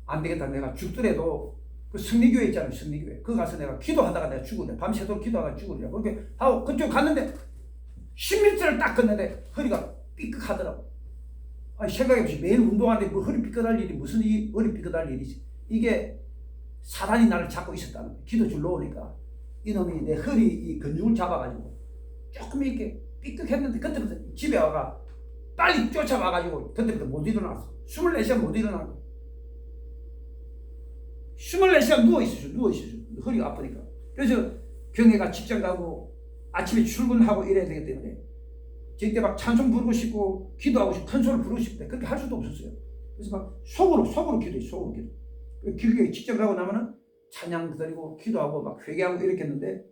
안 되겠다. 내가 죽더라도 그 승리교회 있잖아요. 승리교회 그거 가서 내가 기도하다가 내가 죽으래. 밤새도록 기도하다가 죽으래. 그렇게 하고 그쪽 갔는데 10m를 딱 걷는데 허리가 삐끗하더라고. 아니 생각해보시 매일 운동하는데 뭐 허리 삐끗할 일이 무슨 이 허리 삐끗할 일이지. 이게 사단이 나를 잡고 있었다는 거야. 기도줄 놓으니까 이놈이 내 허리 이 근육을 잡아가지고 조금 이렇게 삐끗했는데 그때부터 집에 와가 빨리 쫓아와가지고 그때부터 못 일어났어. 24시간 못 일어나고 24시간 누워있었어. 허리가 아프니까. 그래서 경애가 직장 가고 아침에 출근하고 이래야 되기 때문에 저때 막 찬송 부르고 싶고 기도하고 싶고 큰 소리 부르고 싶대. 그렇게 할 수도 없었어요. 그래서 막 속으로 기도해. 속으로 기도. 길게 직장 가고 나면은 찬양 드리고 기도하고 막 회개하고 이렇게 했는데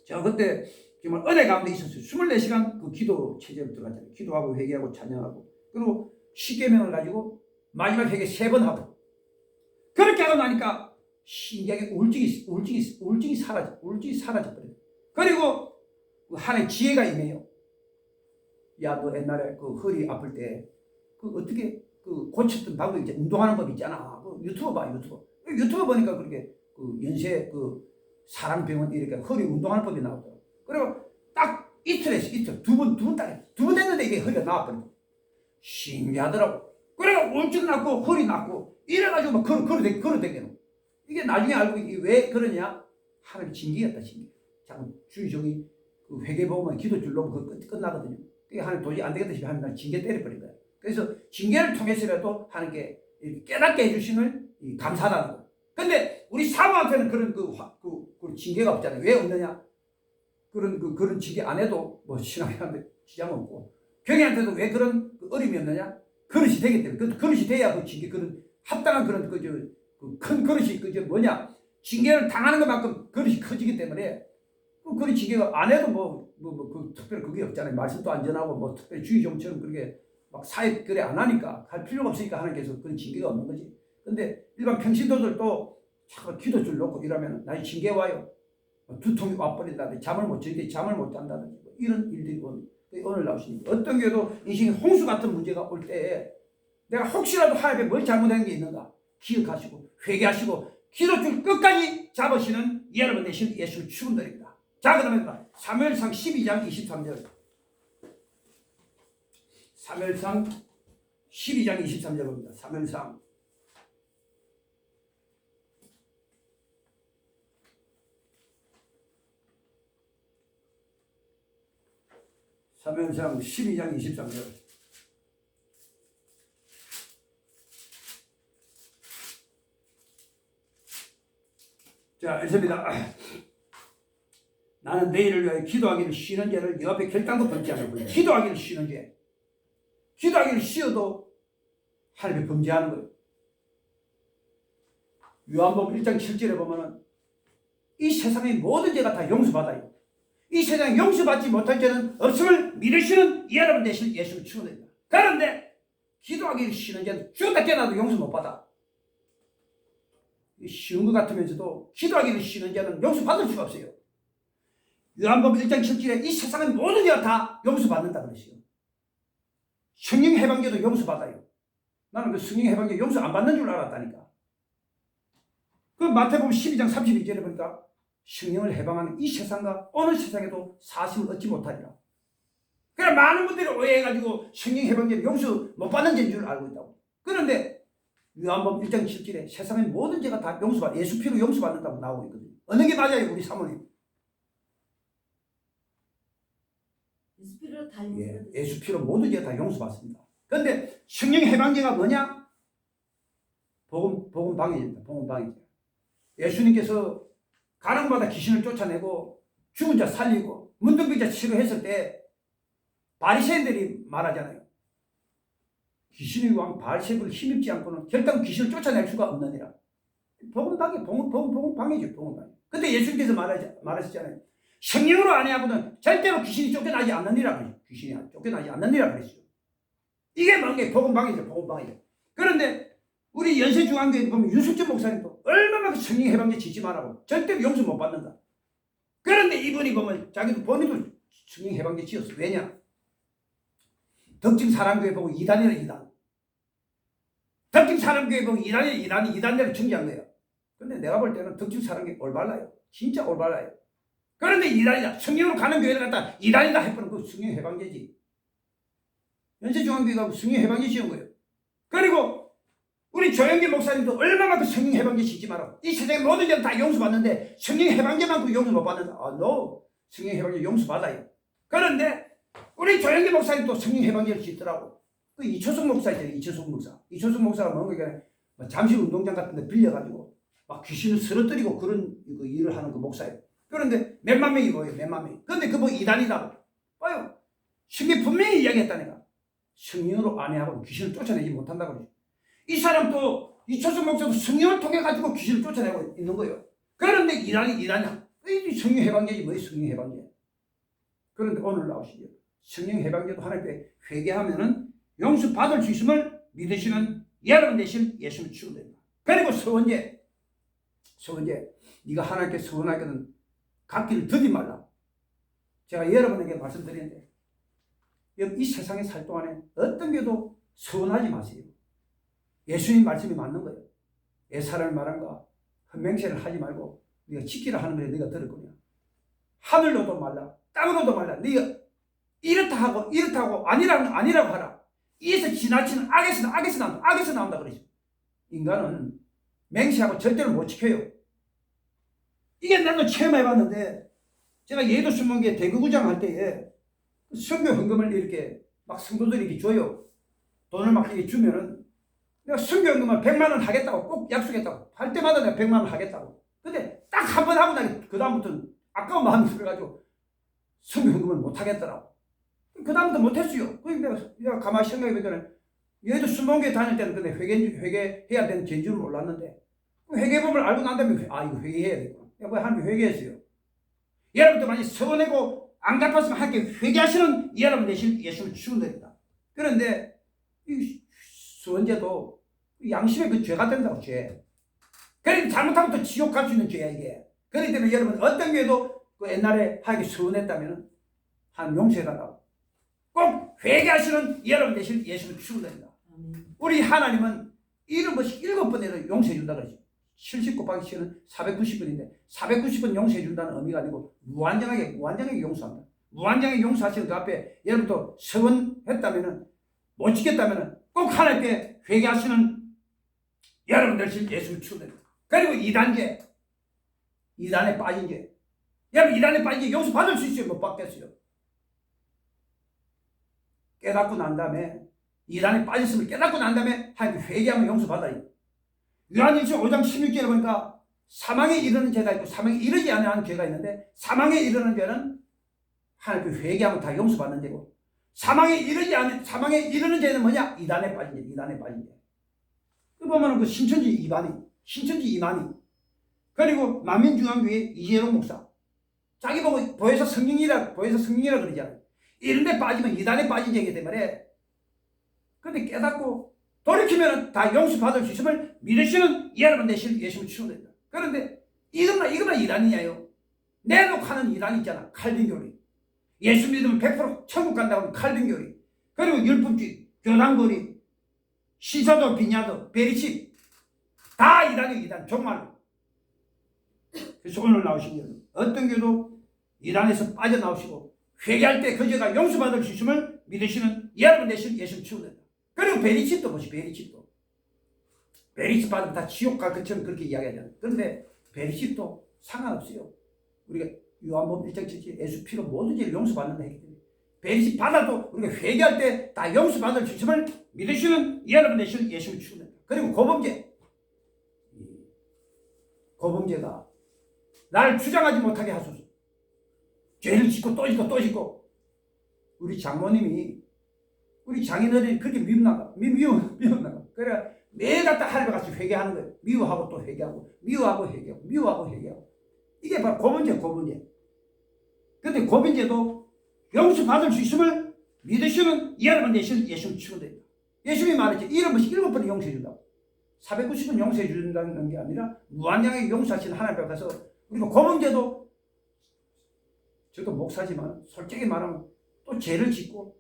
제가 그때 정말 은혜 가운데 있었어요. 24시간 그 기도 체제로 들어갔잖아요. 기도하고 회개하고 찬양하고 그리고 십계명을 가지고 마지막 회개 3번 하고 그렇게 하고 나니까 신기하게 우울증이 사라져버려요. 그리고 그 하나의 지혜가 임해요. 야, 너 옛날에 그 허리 아플 때 그 어떻게 그 고쳤던 방법이 이제 운동하는 법 있잖아. 그 유튜브 봐, 유튜브 보니까 그렇게 그 연세 그 사랑병원 이렇게 허리 운동하는 법이 나오더라고. 그리고 딱 이틀 했어. 두 번 했는데 이게 허리가 나와버리고 신기하더라고. 그래가 우울증 났고 허리 났고 이래가지고 막 걸어다니는 이게 나중에 알고 이게 왜 그러냐? 하나님 징계였다. 징계. 자꾸 주의종이 그 회개 보면 기도줄 놓으면 그거 끝나거든요. 그게 하나님 도저히 안 되겠다 싶으면 하나님 징계 때려버린 거야. 그래서 징계를 통해서라도 하나님께 깨닫게 해주심을 감사하다는 거야. 근데 우리 사모한테는 그런 그 징계가 없잖아요. 왜 없느냐? 그런 징계 안 해도 뭐 신앙하는데 지장 없고 경애한테도 왜 그런 어림이 없느냐? 그릇이 되기 때문에 그 그릇이 돼야 그 징계 그런 합당한 그런 큰 그릇이 뭐냐? 징계를 당하는 것만큼 그릇이 커지기 때문에 그런 징계가 안 해도 그 특별히 그게 없잖아요. 말씀도 안 전하고 뭐 특별히 주의종처럼 그렇게 막 사회 그래 안 하니까 할 필요가 없으니까 하나님께서 그런 징계가 없는 거지. 근데 일반 평신도들도 자꾸 기도줄 놓고 이러면 나중에 징계 와요. 두통이 와버린다든지 잠을 못 잔다든지 뭐 이런 일들이 오늘 나오시니까 어떤 경우도 인생에 홍수 같은 문제가 올 때 내가 혹시라도 하나님께 뭘 잘못한 게 있는가 기억하시고 회개하시고 기도줄 끝까지 잡으시는 여러분 되신 예수를 축원드립니다. 자, 그러면 사무엘상 12장 23절 사무엘상 12장 23절입니다. 사무엘상 사무엘상 12장 23절 자, 읽습니다. 나는 내일을 위하여 기도하기를 쉬는 죄를 네 앞에 결단도 범치 않을 뿐 기도하기를 쉬는 죄 기도하기를 쉬어도 하나님이 범죄하는 거예요. 요한복음 1장 7절에 보면은 이 세상의 모든 죄가 다 용서받아요. 이 세상에 용서받지 못할 죄는 없음을 믿으시는 여러분 되실 예수를 축원드립니다. 그런데 기도하기를 쉬는 죄는 죽었다 깨어나도 용서 못 받아. 쉬운 것 같으면서도 기도하기를 쉬는 죄는 용서받을 수가 없어요. 요한복음 1장 7절에 이 세상의 모든 죄가 다 용서받는다 그랬어요. 성령 해방죄도 용서받아요. 나는 그 성령 해방죄 용서 안 받는 줄 알았다니까. 그 마태복음 12장 32절에 보니까 성령을 해방하는 이 세상과 어느 세상에도 사심을 얻지 못하리라. 그래 많은 분들이 오해해가지고 성령 해방죄를 용서 못 받는 죄인 줄 알고 있다고. 그런데 요한복음 1장 7절에 세상의 모든 죄가 다 예수 피로 용서받는다고 나오고 있거든요. 어느 게 맞아요 우리 사모님? 예수 피로 다 예수 피로 모든 죄가 다 용서받습니다. 그런데 성령 해방죄가 뭐냐? 복음 방해입니다. 복음 방해죠. 예수님께서 가는 곳마다 귀신을 쫓아내고 죽은 자 살리고 문둥병자 치료했을 때 바리새인들이 말하잖아요. 귀신의 왕 바알세불을 힘입지 않고는 결단 귀신을 쫓아낼 수가 없느니라. 복음 방해, 복음 방해죠. 복음 방해. 근데 예수님께서 말하셨잖아요. 성령으로 안해하고는 절대로 귀신이 쫓겨나지 않느니라 그러죠. 귀신이 쫓겨나지 않느니라 그랬어요. 이게 뭔게 복음 방해죠. 복음 방해죠. 그런데 우리 연세중앙교회 보면 윤석준 목사님도 얼마나 성령 해방제 지지 말라고 절대로 용서 못 받는다. 그런데 이분이 보면 자기도 본인도 성령 해방제 지었어. 왜냐? 덕진 사랑교회 보고 이단이라 이단. 덕진 사랑교회 보고 이단대로 정지한 거예요. 근데 내가 볼 때는 덕진 사랑교회 올바라요. 진짜 올바라요. 그런데 이단이다. 성령으로 가는 교회를 갖다 이단이다 해버리면 그 성령 해방제지. 연세중앙교회가 성령 해방제 지은 거예요. 그리고 우리 조영기 목사님도 얼마나 그 성령 해방제 지지 마라. 이 세상의 모든 죄는 다 용서받는데 성령 해방제만큼 용서 못 받는다. no. 성령 해방제 용서받아요. 그런데 우리 조영기 목사님도 성령 해방제를 짓더라고. 그 이초석 목사 있잖아요. 이초석 목사. 이초석 목사가 뭔가 잠실 운동장 같은 데 빌려가지고 막 귀신을 쓰러뜨리고 그런 일을 하는 그 목사예요. 그런데 몇만 명이 모여요. 몇만 명이. 그런데 그거 이단이라고. 봐요. 성경이 분명히 이야기했다니까. 성령으로 안해하고 귀신을 쫓아내지 못한다고 그러죠. 이 사람도 이초석 목사도 성령을 통해 가지고 귀신을 쫓아내고 있는 거예요. 그런데 이단이야. 이 성령 해방제지 뭐예요? 성령 해방제. 그런데 오늘 나오시죠. 성령 해방제도 하나님께 회개하면은 용서 받을 수 있음을 믿으시는 여러분 대신 예수를 치유됩니다. 그리고 서원제. 네가 하나님께 서원할 때는 갚기를 더디 말라. 제가 여러분에게 말씀드리는데 이 세상에 살 동안에 어떤 게도 서원하지 마세요. 예수님 말씀이 맞는 거예요. 애사를 말한가 헛맹세를 하지 말고 네가 지키라 하는 거에 네가 들을 거냐. 하늘로도 말라. 땅으로도 말라. 네가 이렇다 하고 아니라고 하라. 이에서 지나치는 악에서 나온다 그러죠. 인간은 맹세하고 절대로 못 지켜요. 이게 나도 체험해봤는데 제가 예도 순문계 대구구장 할 때에 선교 헌금을 이렇게 막 성도들이 이렇게 줘요. 돈을 막 이렇게 주면은 내가 선교 헌금을 100만 원 하겠다고 꼭 약속했다고 할 때마다 내가 100만 원 하겠다고. 근데 딱 한 번 하고 나니 그 다음부터는 아까운 마음이 들어가지고 선교 헌금을 못 하겠더라고. 그 다음부터 못 했어요. 내가 가만히 생각해보니까 얘도 순문계 다닐 때는 근데 회개해야 되는 죄인 줄 몰랐는데 회개법을 알고 난 다음에 이거 회개해야 되겠구나. 내가 하나님 회개했어요. 여러분도 만약 서원하고 안 갚았으면 하나님께 회개하시는 여러분 대신 예수를 치우면 됩니다. 그런데 이 서원제도 양심의 그 죄가 된다고 죄. 그러니까 잘못하면 또 지옥 갈 수 있는 죄야 이게. 그렇기 때문에 여러분 어떤 게도 그 옛날에 하나님께 서원했다면 하나님 용서해달라고. 꼭 회개하시는 여러분 대신 예수를 치우면 됩니다. 우리 하나님은 이런 것이 7번에도 용서해 준다 그러지. 70 곱하기 7은 490번인데 490번 용서해 준다는 의미가 아니고 무한정하게 용서한다. 무한정하게 용서하시는 그 앞에 여러분도 서원했다면은 못 지켰다면은 꼭 하나님께 회개하시는 여러분들 예수를 치우는. 그리고 2단계, 2단에 빠진 죄. 여러분 2단에 빠진 죄 용서 받을 수 있어요? 못 받겠어요? 깨닫고 난 다음에 2단에 빠졌으면 깨닫고 난 다음에 하나님 회개하면 용서 받아요. 요한일서 5장 16절에 보니까 사망에 이르는 죄가 있고 사망에 이르지 않는 죄가 있는데 사망에 이르는 죄는 하나님 회개하면 다 용서받는 죄고 사망에 이르는 죄는 뭐냐? 2단에 빠진 죄. 2단에 빠진 죄. 그 보면은 그 신천지 이만희 그리고 만민중앙교회 이재용 목사 자기 보고 보혜사 성령이라 그러잖아요. 이런 데 빠지면 2단에 빠진 죄이기 때문에 근데 깨닫고 돌이키면 다 용서받을 수 있음을 믿으시는 여러분 대신 예수를 치우면 됩니다. 그런데 이것만 2단이냐요? 내놓고하는 2단 있잖아. 칼빈교리. 예수 믿으면 100% 천국 간다고 하는 칼빈교리. 그리고 율법주의, 교단거리, 시사도, 비냐도, 베리칩 다 2단이에요. 2단 정말로. 그래서 오늘 나오신 여러분 어떤 교도 2단에서 빠져나오시고 회개할 때 그 죄가 용서받을 수 있음을 믿으시는 여러분 대신 예수를 치우면 됩니다. 그리고 베리칩도 보시. 베리칩 받으면 다 지옥 갈 것처럼 그렇게 이야기하잖아요. 그런데 베리칩도 상관없어요. 우리가 요한복음 1장 7절 예수 피로 모든 죄를 용서받는다 했기 때문에 베리칩 받아도 우리가 회개할 때 다 용서받을 수 있음을 믿으시는 여러분 대신 예수를 치우는. 그리고 고범죄 고범죄가 나를 주장하지 못하게 하소서. 죄를 짓고 또 짓고 또 짓고. 우리 장모님이 우리 장인어른이 그렇게 미움나가. 그래 매일 갖다 할배같이 회개하는 거예요. 미워하고 또 회개하고 미워하고 회개하고 미워하고 회개하고. 이게 바로 고범죄. 근데 고범죄도 용서받을 수 있음을 믿으시면 여러분 예수를 치면 됩니다. 예수님이 말했죠. 이런 것이 7번을 용서해 준다고. 490번 용서해 준다는 게 아니라 무한량의 용서하시는 하나님 앞에 가서 우리가 고범죄도 저도 목사지만 솔직히 말하면 또 죄를 짓고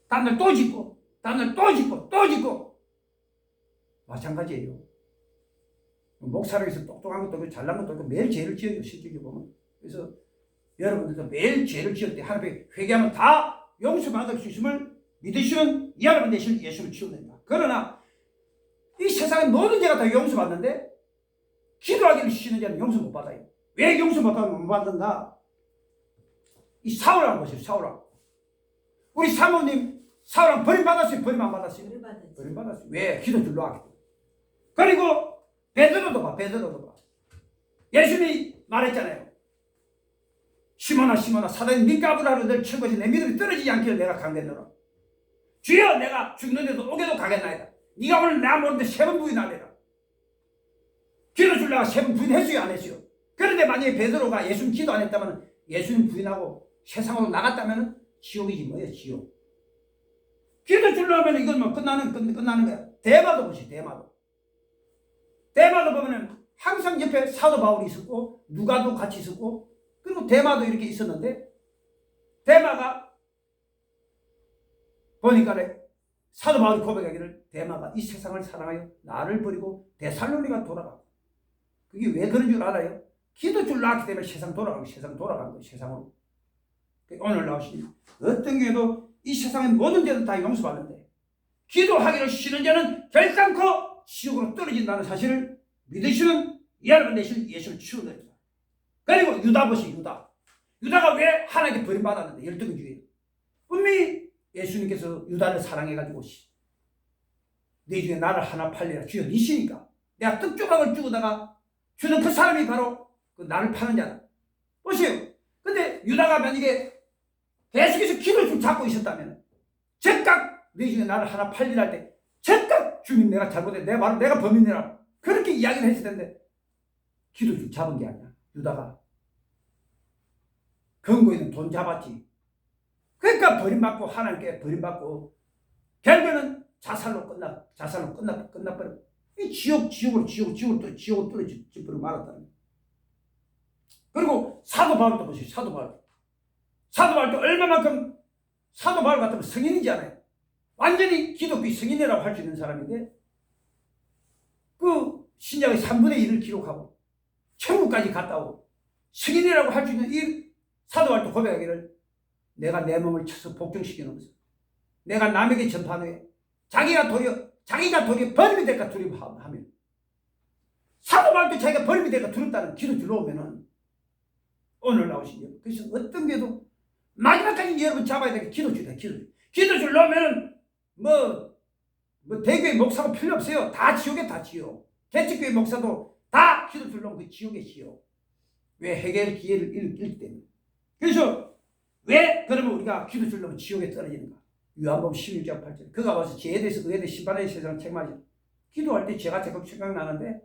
다음날 또 짓고 다음날 또 짓고 또 짓고 마찬가지예요. 목사로 해서 똑똑한 것도 없고 잘난 것도 없고 매일 죄를 지어요. 실질적으로 보면. 그래서 여러분들도 매일 죄를 지을 때 하나님께 회개하면 다 용서받을 수 있음을 믿으시면 여러분 대신 예수를 치워낸다. 그러나 이 세상의 모든 죄가 다 용서받는데 기도하기를 쉬는 자는 용서 못 받아요. 왜 용서 못 받는가? 이 사울왕 보세요. 사울왕. 우리 사모님 사울왕 버림받았어요? 버림 안 받았어요? 버림받았어요. 왜? 기도줄로 하기 때문에. 그리고 베드로도 봐. 예수님이 말했잖아요. 시몬아 사단이 네 까불하러 늘 친 것이 내 믿음이 떨어지지 않기를 내가 강겠노라. 주여 내가 죽는데도 오게도 가겠나이다. 네가 오늘 나 모르는데 3번 부인하리라. 기도줄라가 3번 부인했어요 안 했어요? 그런데 만약에 베드로가 예수님 기도 안 했다면 예수님 부인하고 세상으로 나갔다면 지옥이지 뭐예요. 지옥. 기도줄라 하면 이건 뭐 끝나는 거야. 대마도 보시죠. 대마도 보면은 항상 옆에 사도 바울이 있었고 누가도 같이 있었고 그리고 대마도 이렇게 있었는데 대마가 보니까 사도 바울이 고백하기를 대마가 이 세상을 사랑하여 나를 버리고 데살로니가 돌아가고. 그게 왜 그런 줄 알아요? 기도줄 나왔기 때문에 세상 돌아간 거예요. 세상으로. 오늘 나오시니 어떤 경우에도 이 세상의 모든 죄는 다 용서받는데 기도하기를 쉬는 자는 결단코 지옥으로 떨어진다는 사실을 믿으시는 여러분 대신 예수를 치워냅니다. 그리고 유다 보시 유다가 왜 하나님께 버림받았는데 12명 중에 분명히 예수님께서 유다를 사랑해가지고 네 중에 나를 하나 팔리라. 주여 니시니까 내가 떡 조각을 주고다가 주는 그 사람이 바로 그 나를 파는 자다. 보세요. 근데 유다가 만약에 계속해서 기도를 좀 잡고 있었다면 즉각 네 중에 나를 하나 팔리라 할 때 즉각 주님 내가 잘못해 내가 범인이라 그렇게 이야기를 했을 텐데 기도를 좀 잡은 게 아니야. 유다가 근거에는 돈 잡았지. 그러니까 버림받고 하나님께 버림받고 결국에는 자살로 끝나버려. 이 지옥으로 떨어져 말았다는 거예요. 그리고 사도 바울도 보세요. 사도 바울도 얼마만큼 사도 바울 같으면 성인이잖아요. 완전히 기독교 성인이라고 할 수 있는 사람인데 그 신약의 3분의 1을 기록하고 천국까지 갔다 오고 성인이라고 할 수 있는 이 사도 바울도 고백하기를 내가 내 몸을 쳐서 복종시키는 것을 내가 남에게 전파하는 후에 자기가 도리어 버림이 될까 두려워하며 사도 바울도 자기가 버림이 될까 두렵다는 기도 들어오면은 오늘 나오신 여 그래서 어떤 게도 마지막까지 여러분 잡아야 될 게 기도줄이다. 기도줄 놓으면 뭐 대교회 목사가 필요 없어요. 다 지옥에 다 지옥. 개척교회 목사도 다 기도줄 놓으면 그 지옥에 지옥. 왜? 해결 기회를 잃기 때문에. 그래서 왜 그러면 우리가 기도줄 놓으면 지옥에 떨어지는가? 요한복음 16장 8절. 그가 와서 죄에 대해서 의에 대해 심판의 세상을 책망하지. 기도할 때 죄가 자꾸 생각나는데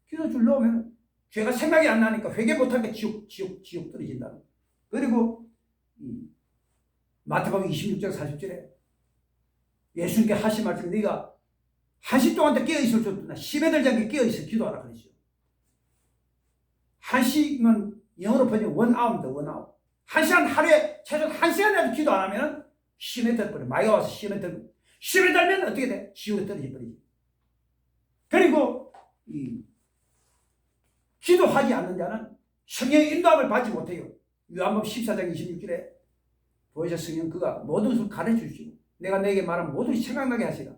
기도줄 놓으면 죄가 생각이 안 나니까 회개 못하니까 지옥 떨어진다. 그리고 마태복음 26장 40절에 예수님께 하신 말씀 네가 1시 동안 깨어있을 줄 알았나 10여 들장에 깨어있어 기도하라 그러죠. 1시면 영어로 번역은 1hour입니다. 1hour. 1시간 하루에 최소 1시간이라도 기도 안 하면 시험에 들버려. 마이가 와서 시험에 들면 어떻게 돼? 지옥에 떨어져 버리지. 그리고 기도하지 않는 자는 성령의 인도함을 받지 못해요. 요한복음 14장 26절에 보혜사 성령 그가 모든 것을 가르쳐 주시고 내가 내게 말한 모든 것이 생각나게 하시라.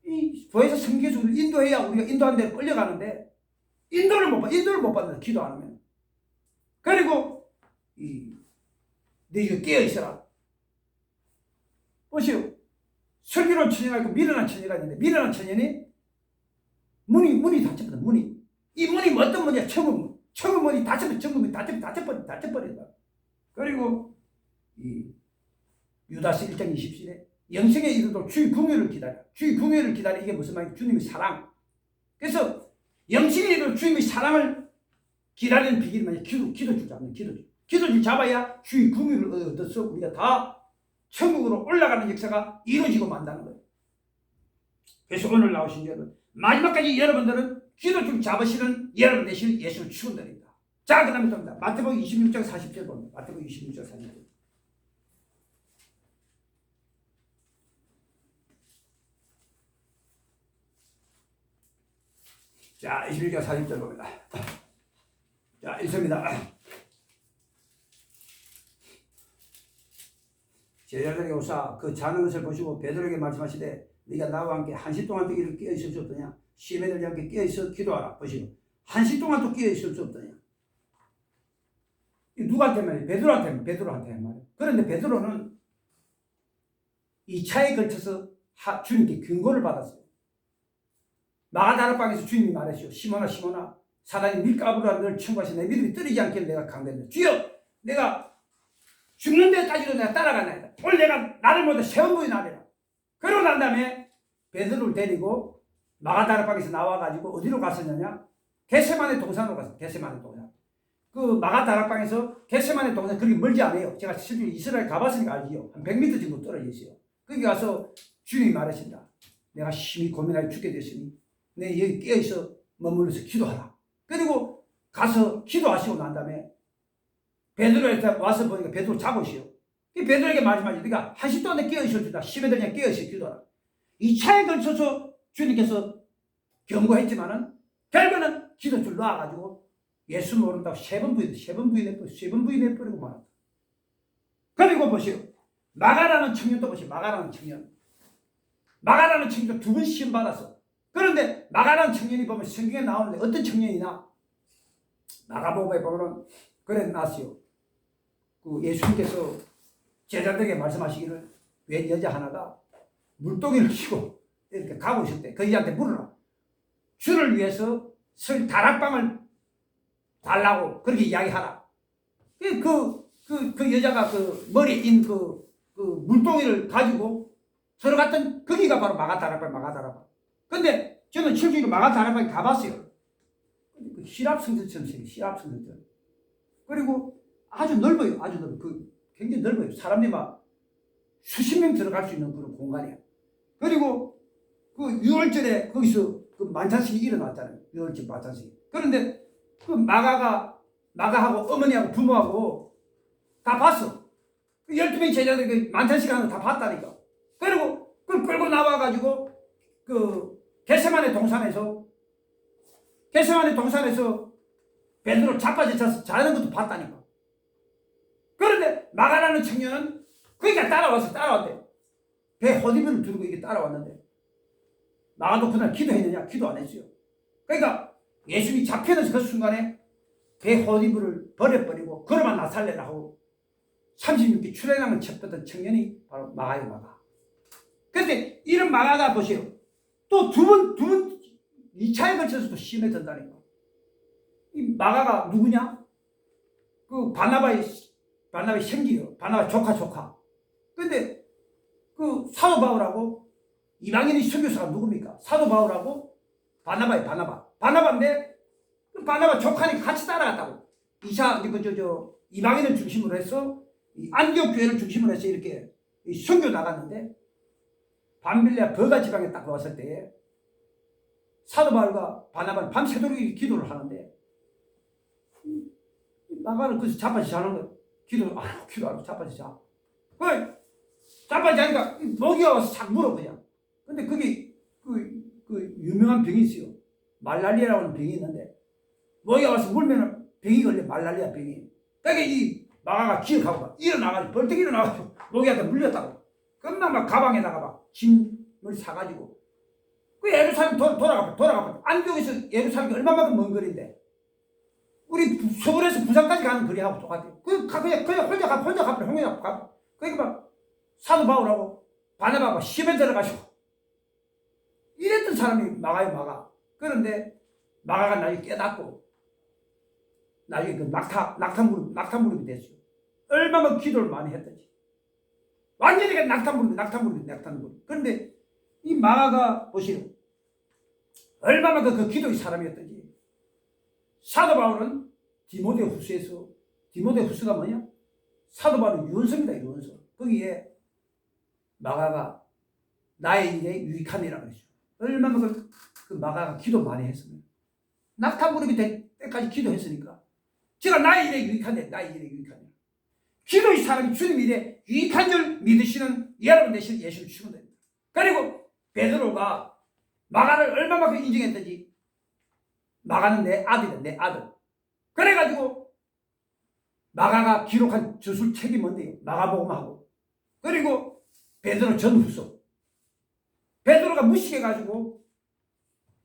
이 보혜사 성령께서 인도해야 우리가 인도한 대로 끌려가는데 인도를 못 받는다. 기도 안 하면. 그리고 너희가 깨어 있어라. 보시오. 슬기로운 처녀가 있고 미련한 처녀가 있는데 미련한 처녀니 문이 닫혔거든. 문이 이 문이 뭐 어떤 문이야? 천국문. 천국문이 닫히면 천국문이 닫혀버린다. 그리고 이 유다서 1장 20절에 영생에 이르도록 주의 궁유를 기다려. 주의 궁유를 기다려. 이게 무슨 말이야? 주님의 사랑. 그래서 영생에 이르도록 주님의 사랑을 기다리는 비결이 뭐냐? 기도줄 잡는 기도줄. 기도줄 잡아야 주의 궁유를 얻어서 우리가 다 천국으로 올라가는 역사가 이루어지고 만다는 거예요. 그래서 오늘 나오신 여러분, 마지막까지 여러분들은 기도줄 잡으시는 여러분 되시는 예수를 축원드립니다. 자, 그 다음에 또 마태복음 26장 40절 봅니다. 마태복음 26장 40절. 자, 21장 40절 봅니다. 자, 읽습니다. 제자들에게 오사 그 자는 것을 보시고 베드로에게 말씀하시되 네가 나와 함께 한시 동안 이렇게 깨어 있을 수 없더냐? 시험에 들지 않게 깨어 있어 기도하라. 보시고 한시 동안 또 깨어 있을 수 없더냐? 누구한테 말이야? 베드로한테 말이야. 그런데 베드로는 2차에 걸쳐서 주님께 경고를 받았어요. 마가다락방에서 주님이 말하시오. 시몬아 사단이 밀가부로 널 청구하시 내 믿음이 떨어지지 않게 내가 강구했네. 주여 내가 죽는 데까지도 내가 따라간다. 오늘 내가 나를 모두 세원부인 하리라. 그러고 난 다음에 베드로를 데리고 마가다락방에서 나와가지고 어디로 갔었느냐? 겟세마네 동산으로 갔어요. 겟세마네 동산. 그 마가다락방에서 겟세마네 동산 그렇게 멀지 않아요. 제가 실제 이스라엘 가봤으니까 알지요. 한 100m 정도 떨어져 있어요. 거기 가서 주님이 말하신다. 내가 심히 고민하여 죽게 됐으니 내 여기 깨어있어 머물러서 기도하라. 그리고 가서 기도하시고 난 다음에 베드로한테 와서 보니까 베드로 잡으시오. 베드로에게 마지막에 네가 한시 동안에 깨어있어 주다. 10여 년에 깨어있어 기도하라. 2차에 걸쳐서 주님께서 경고했지만은 결국은 기도줄 놔가지고 예수 모른다고 세 번 부인해버리고 말았다. 그리고 보시오. 마가라는 청년도 보시오. 마가라는 청년도 2번 시험 받았어. 그런데 마가라는 청년이 보면 성경에 나오는데 어떤 청년이냐? 마가복음에 보면 그래 놨어요. 그 예수님께서 제자들에게 말씀하시기를 웬 여자 하나가 물동이를 쥐고 이렇게 가고 있을 때 그 여자한테 물어라. 주를 위해서 다락방을 달라고 그렇게 이야기하라. 그 여자가 그 머리에 인 그 물동이를 가지고 서로 갔던 거기가 바로 마가다락방. 근데 저는 실제로 마가다락방에 가봤어요. 그 시랍 성전처럼 생긴 시랍 성전처럼. 그리고 아주 넓어요. 굉장히 넓어요. 사람들이 막 수십 명 들어갈 수 있는 그런 공간이야. 그리고 그 6월절에 거기서 그 만찬식이 일어났잖아요. 6월절 만찬식. 그런데 그 마가하고 어머니하고 부모하고 다 봤어. 그 12명 제자들이 그 만찬식 하는 거 다 봤다니까. 그리고 그걸 끌고 나와가지고 그 겟세마네 동산에서 베드로 자빠져 자는 것도 봤다니까. 그런데 마가라는 청년은 거기가 따라왔대. 배 호디비를 들고 이게 따라왔는데 마가도 그날 기도했느냐? 기도 안 했어요. 그러니까 예수님이 잡혀는 그 순간에 배 호디비를 버려버리고 그러면 나 살래라 하고 36기 출애굽을 쳤던 청년이 바로 마가예요. 마가. 그런데 이런 마가가 보세요. 또 두 번 2차에 걸쳐서 또 시험에 든다니까. 이 마가가 누구냐? 그 바나바의 형제요. 바나바 조카. 근데 그 사도 바울하고 이방인의 선교사가 누굽니까? 사도 바울하고 바나바예요. 바나바인데 그 바나바 조카니 같이 따라갔다고. 이방인을 중심으로 해서 이 안디옥 교회를 중심으로 해서 이렇게 선교 나갔는데 밤빌레아 버가 지방에 딱 왔을 때 사도 바울과 바나바는 밤새도록 기도를 하는데 마가는 그래서 자빠지 자는 거예요. 기도하고 자빠지 자. 자빠지 자니까 모기가 와서 착 물어 그냥. 근데 그게 그 유명한 병이 있어요. 말랄리아라고 하는 병이 있는데 모기가 와서 물면 병이 걸려. 말랄리아 병이. 그러니까 이 마가가 기억하고 일어나가지고 벌떡 일어나가지고 모기한테 물렸다고. 금방 막 가방에다가 막 짐을 사가지고 그 예루살렘 돌아가. 안디옥에서 예루살렘이 얼마만큼 먼 거리인데 우리 서울에서 부산까지 가는 거리하고 똑같아요. 그냥 혼자 가버려. 홍해하고 가. 그러니까 막 사도 바울하고 바나바가 시험에 들어가시고 이랬던 사람이 마가. 그런데 마가가 나중에 깨닫고 나중에 그 낙타무릎이 됐어요. 얼마나 기도를 많이 했던지. 완전히 낙타무릎. 그런데 이 마가가 보세요. 얼마나 그 기도의 사람이었던지. 사도 바울은 디모데후서가 뭐냐? 사도 바울은 유언서입니다. 유언서. 거기에 마가가 나의 일에 유익함이라고 그랬죠. 얼마나 그 마가가 기도 많이 했습니다. 낙타무릎이 될 때까지 기도했으니까. 제가 나의 일에 유익하네. 기도의 사람이 주님 일에 유익한 줄 믿으시는 여러분 되신 예수를 주시면 됩니다. 그리고 베드로가 마가를 얼마만큼 인정했던지. 마가는 내 아들이다. 내 아들. 그래가지고 마가가 기록한 저술책이 뭔데요? 마가복음하고. 그리고 베드로 전후서. 베드로가 무식해가지고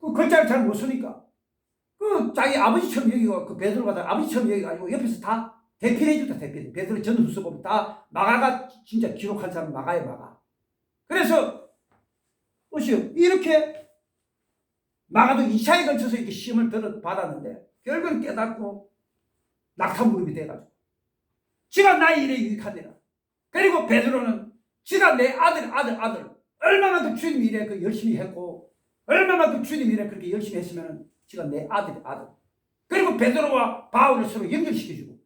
그 글자를 잘 못 쓰니까 그 자기 아버지처럼 여기고 그 베드로가 다 아버지처럼 여기가지고 옆에서 다 대필해주다. 베드로 전후서 보면 다 마가가 진짜 기록한 사람 마가예요. 마가. 그래서 보시오. 이렇게 마가도 2차에 걸쳐서 이렇게 시험을 받았는데 결국은 깨닫고 낙타무릎이 돼가지고 지가 나의 일에 유익하니라. 그리고 베드로는 지가 내 아들 얼마나 그 주님 일에 그 열심히 했고 얼마나 그 주님 일에 그렇게 열심히 했으면 지가 내 아들. 그리고 베드로와 바울을 서로 연결시켜주고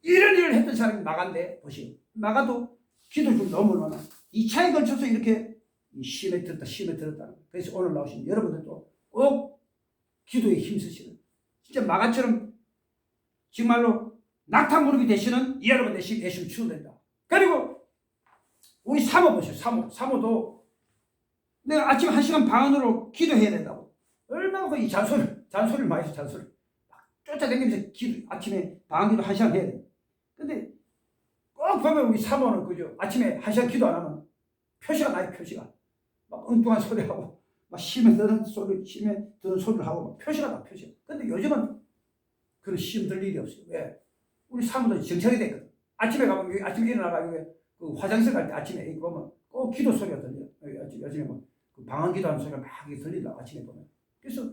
이런 일을 했던 사람이 마가인데 보시오. 마가도 기도 좀 너무나 2차에 걸쳐서 이렇게 시험에 들었다. 그래서 오늘 나오신 여러분들도 꼭 기도에 힘쓰시는 진짜 마가처럼 정말로 낙타무릎이 되시는 여러분 되신 예수를 추원된다. 그리고 우리 사모 보세요. 사모도 내가 아침 1시간 반으로 기도해야 된다고. 얼마나 이 잔소리를 많이 해서 잔소리. 쫓아다니면서 아침에 방기도 1시간 해야 돼. 근데 꼭 보면 우리 사모는 그죠. 아침에 1시간 기도 안 하면 표시가 나요. 표시가. 막 엉뚱한 소리하고 막 심에 드는 소리를 하고 막 표시가 나. 근데 요즘은 그런 시험 들 일이 없어요. 왜? 우리 사모도 정착이 됐거든. 아침에 가면 아침에 일어나가지고 그 화장실 갈 때 아침에 이거 보면 꼭 기도 소리가 들려. 요즘에 뭐 그 방언 기도하는 소리가 막 들린다. 아침에 보면. 그래서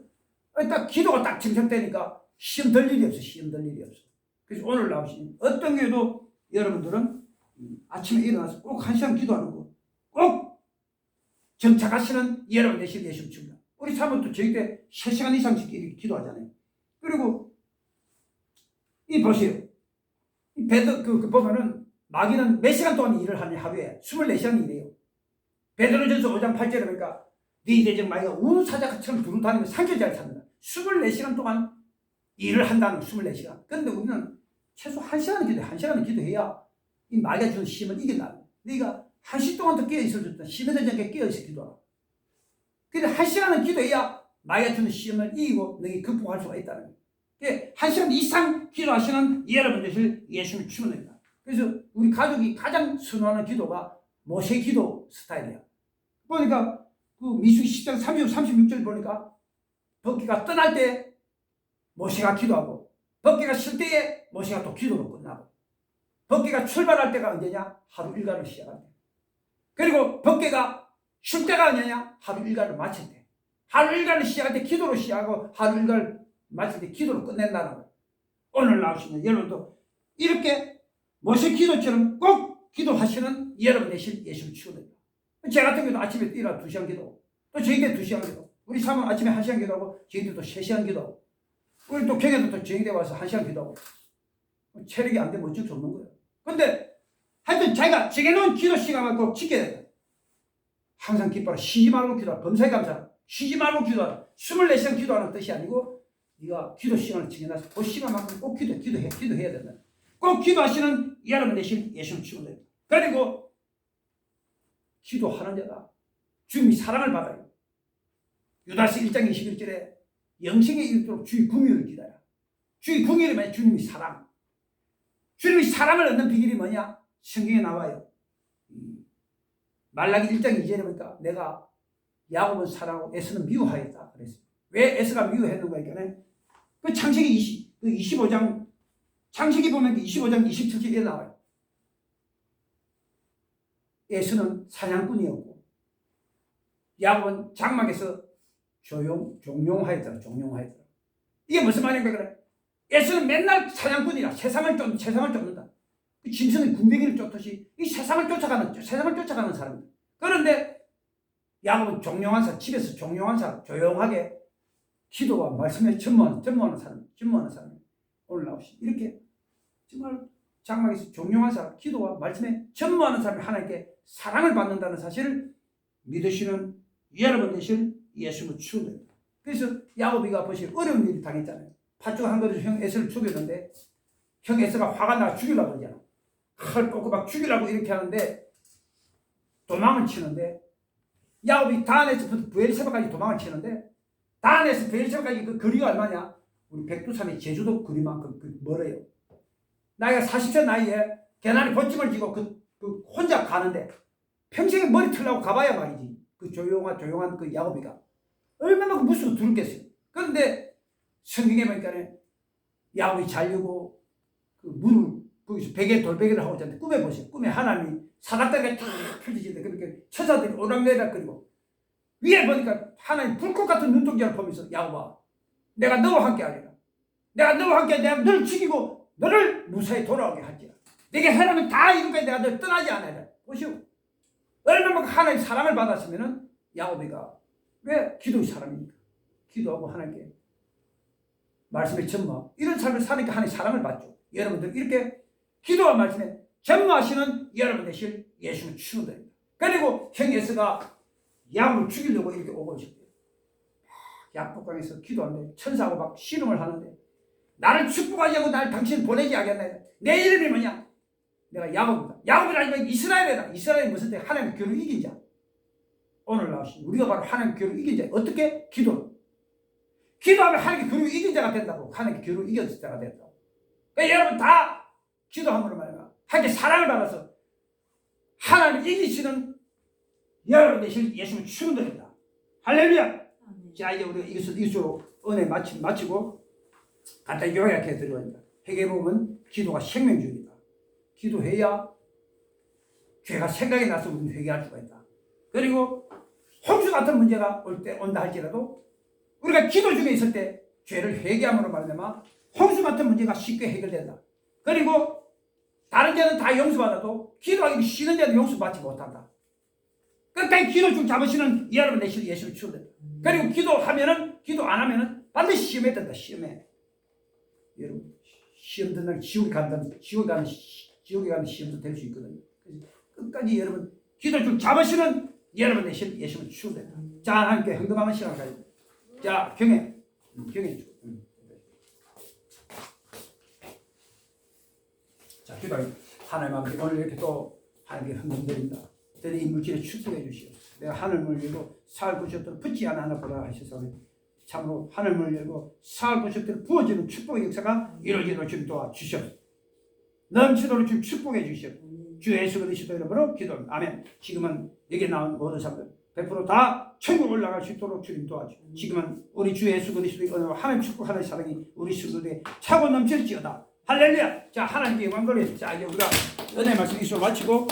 딱 기도가 딱 정착되니까 시험 들 일이 없어. 그래서 오늘 나오신 어떤 경우에도 여러분들은 아침에 일어나서 꼭 1시간 기도하는 거 꼭 정착하시는 여러분 되실 예수 줍니다. 우리 사모도 저희 때 3시간 이상씩 이렇게 기도하잖아요. 그리고 이 보세요. 이 베드 보면은 마귀는 몇 시간 동안 일을 하냐 하루에 24시간 일해요. 베드로전서 5장 8절에 보니까 네 대적 마귀가 우사자처럼 두루다니며 상처 잘 찾는다. 24시간 동안 일을 한다는 24시간. 그런데 우리는 최소 1시간은 기도해야 이 마귀가 주는 시험을 이긴다. 네가 1시 동안 더 깨어있을 때 시험에 되지 않게 깨어있어 기도하라. 근데 1시간은 기도해야 마귀가 주는 시험을 이기고 너희 극복할 수가 있다는 거예요. 1시간 이상 기도하시는 여러분 되실 예수를 추원합니다. 그래서 우리 가족이 가장 선호하는 기도가 모세 기도 스타일이야. 보니까 그 민수기 10장 36절 보니까 덕기가 떠날 때 모세가 기도하고 덕기가 쉴 때에 모세가 또 기도로 끝나고 덕기가 출발할 때가 언제냐? 하루 일과를 시작할 때. 그리고 덕기가 쉴 때가 언제냐? 하루 일과를 마칠 때. 하루 일과를 시작할 때 기도로 시작하고 하루 일과를 마칠 때 기도로 끝낸다는 거예요. 오늘 나오시는 여러분도 이렇게 모세 기도처럼 꼭 기도하시는 여러분 되실 예수를 추원합니다. 제 같은 경우도 아침에 일어나 2시간 기도, 또 저희들 2시간 기도, 우리 사모는 아침에 1시간 기도하고 저희들도 3시간 기도하고 우리 또 경에도 또 저희들 와서 1시간 기도하고 체력이 안 되면 어쩔 수 없는 거예요. 근데 하여튼 자기가 정해놓은 기도 시간만 꼭 지켜야 돼요. 항상 기뻐라. 쉬지 말고 기도하라. 범사에 감사하라. 쉬지 말고 기도하라. 24시간 기도하는 뜻이 아니고 네가 기도 시간을 정해놔서 그 시간만큼 꼭 기도해야 된다. 꼭 기도하시는 여러분 되신 예수를 추원합니다. 그리고 기도하는 자가 주님이 사랑을 받아요. 유다서 1장 21절에 영생에 이르도록 주의 궁유를 기다려. 주의 궁유를 말해 주님이 사랑. 주님이 사랑을 얻는 비결이 뭐냐? 성경에 나와요. 말라기 1장 2절에 보니까 내가 야곱은 사랑하고 에서는 미워하였다. 그랬어요. 왜 에서가 미워했는가 하니까 그 창세기 25장 창세기 보면 25장 27절에 나와요. 에서는 사냥꾼이었고 야곱은 장막에서 종용하였더라. 이게 무슨 말인가 그래? 예수는 맨날 사냥꾼이라 세상을 쫓는다. 짐승이 군대기를 쫓듯이 이 세상을 쫓아가는 사람이다. 그런데 야곱은 종용한 사람, 집에서 종용한 사람, 조용하게 기도와 말씀에 전무하는 사람. 오늘 나오시 이렇게 정말 장막에서 종용한 사람, 기도와 말씀에 전무하는 사람이 하나님께 사랑을 받는다는 사실을 믿으시는 여러분 되실 예수님을 축원드립니다. 그래서 야곱이가 벌써 어려운 일이 당했잖아요. 팥죽 한 그릇 형 에서를 죽였는데 형 에서가 화가 나 죽이려고 그러잖아. 칼 꽂고 막 죽이려고 이렇게 하는데 도망을 치는데 야곱이 다안에서부터 브에르세바까지 도망을 치는데 다안에서 브에르세바까지 그 거리가 얼마냐? 우리 백두산의 제주도 거리만큼 멀어요. 나이가 40세 나이에 개나리 본집을 지고 그 혼자 가는데 평생에 머리 틀라고 가봐야 말이지. 그 조용한 그 야곱이가 얼마나 그 무서워 두렵겠어요. 그런데 성경에 보니까 야곱이 자려고 그 문을 거기서 돌베개를 하고 있는데 꿈에 보세요. 꿈에 하나님이 사닥다리가 탁 펼쳐지는데 그렇게 천사들이 오락내락 위에 보니까 하나님 불꽃 같은 눈동자를 보면서 야곱아 내가 너와 함께 하리라. 내가 너와 함께 내가 너를 죽이고 너를 무사히 돌아오게 할지라. 내게 해라면 다 이루게 내가 널 떠나지 않으리라. 보시오. 얼마나 하나님의 사랑을 받았으면은 야곱이가 왜 기도의 사람입니까? 기도하고 하나님께 말씀에 전무 이런 삶을 사니까 하나님의 사랑을 받죠. 여러분들 이렇게 기도와 말씀에 전무하시는 여러분 되실 예수를 축원드립니다. 그리고 형 에서가 야곱을 죽이려고 이렇게 오고 있었대요. 약복강에서 기도하는데 천사하고 막 씨름을 하는데 나를 축복하지 않고 나를 당신 보내지 않겠나. 내 이름이 뭐냐? 내가 야곱이다. 야곱이 아니면 이스라엘이다. 이스라엘이 무슨 때 하나님의 교를 이긴 자. 오늘 나오신 우리가 바로 하나님의 교를 이긴 자. 어떻게? 기도하면 하나님의 교를 이긴 자가 된다고. 하나님의 교를 이긴 자가 된다고. 그러니까 여러분 다 기도함으로 말이야. 하나님께 사랑을 받아서 하나님을 이기시는 여러분 되실 예수님을 축원드립니다. 할렐루야. 자 이제 우리가 이것으로 은혜 마치고 간단히 요약해 드립니다. 회개복음은 기도가 생명줄이다. 기도해야 죄가 생각이 나서 우리는 회개할 수가 있다. 그리고 홍수 같은 문제가 온다 할지라도 우리가 기도 중에 있을 때 죄를 회개함으로 말미암아 홍수 같은 문제가 쉽게 해결된다. 그리고 다른 죄는 다 용서받아도 기도하기 쉬는 죄는 용서받지 못한다. 끝까지 기도 중 잡으시는 여러분 되실 예수를 축원드립니다. 그리고 기도 안 하면은 반드시 시험에 든다. 시험에 여러분 시험 듣는 지옥에 가는 시험도 될 수 있거든요. 그래서 끝까지 여러분 기도 중 잡으시는 여러분 되실 예수를 축원드립니다. 자 함께 흥금하는 시간 가지고 자 경애 자 기도하기 하나님 아버지 오늘 이렇게 또 하나님께 흥금드립니다. 저희 이 물질에 축복해 주시오. 내가 하늘문을 열고 사흘 부셨도록 붙지 않아 하나 보라 하셔서 참으로 하늘문을 열고 사흘 부셨도록 부어지는 축복의 역사가 이루어지도록 좀 도와주시옵소서. 넘치도록 좀 축복해 주시오. 주 예수 그리스도 이름으로 기도합니다. 아멘. 지금은 여기 나온 모든 사람들 100% 다 천국 올라갈 수 있도록 주님 도와주시오. 지금은 우리 주 예수 그리스도의 은혜와 하나님 축복 하나님 사랑이 우리 성도들에게 차고 넘칠지어다. 할렐루야. 자 하나님께 영광 돌려. 자 이제 우리가 은혜 말씀 이수로 마치고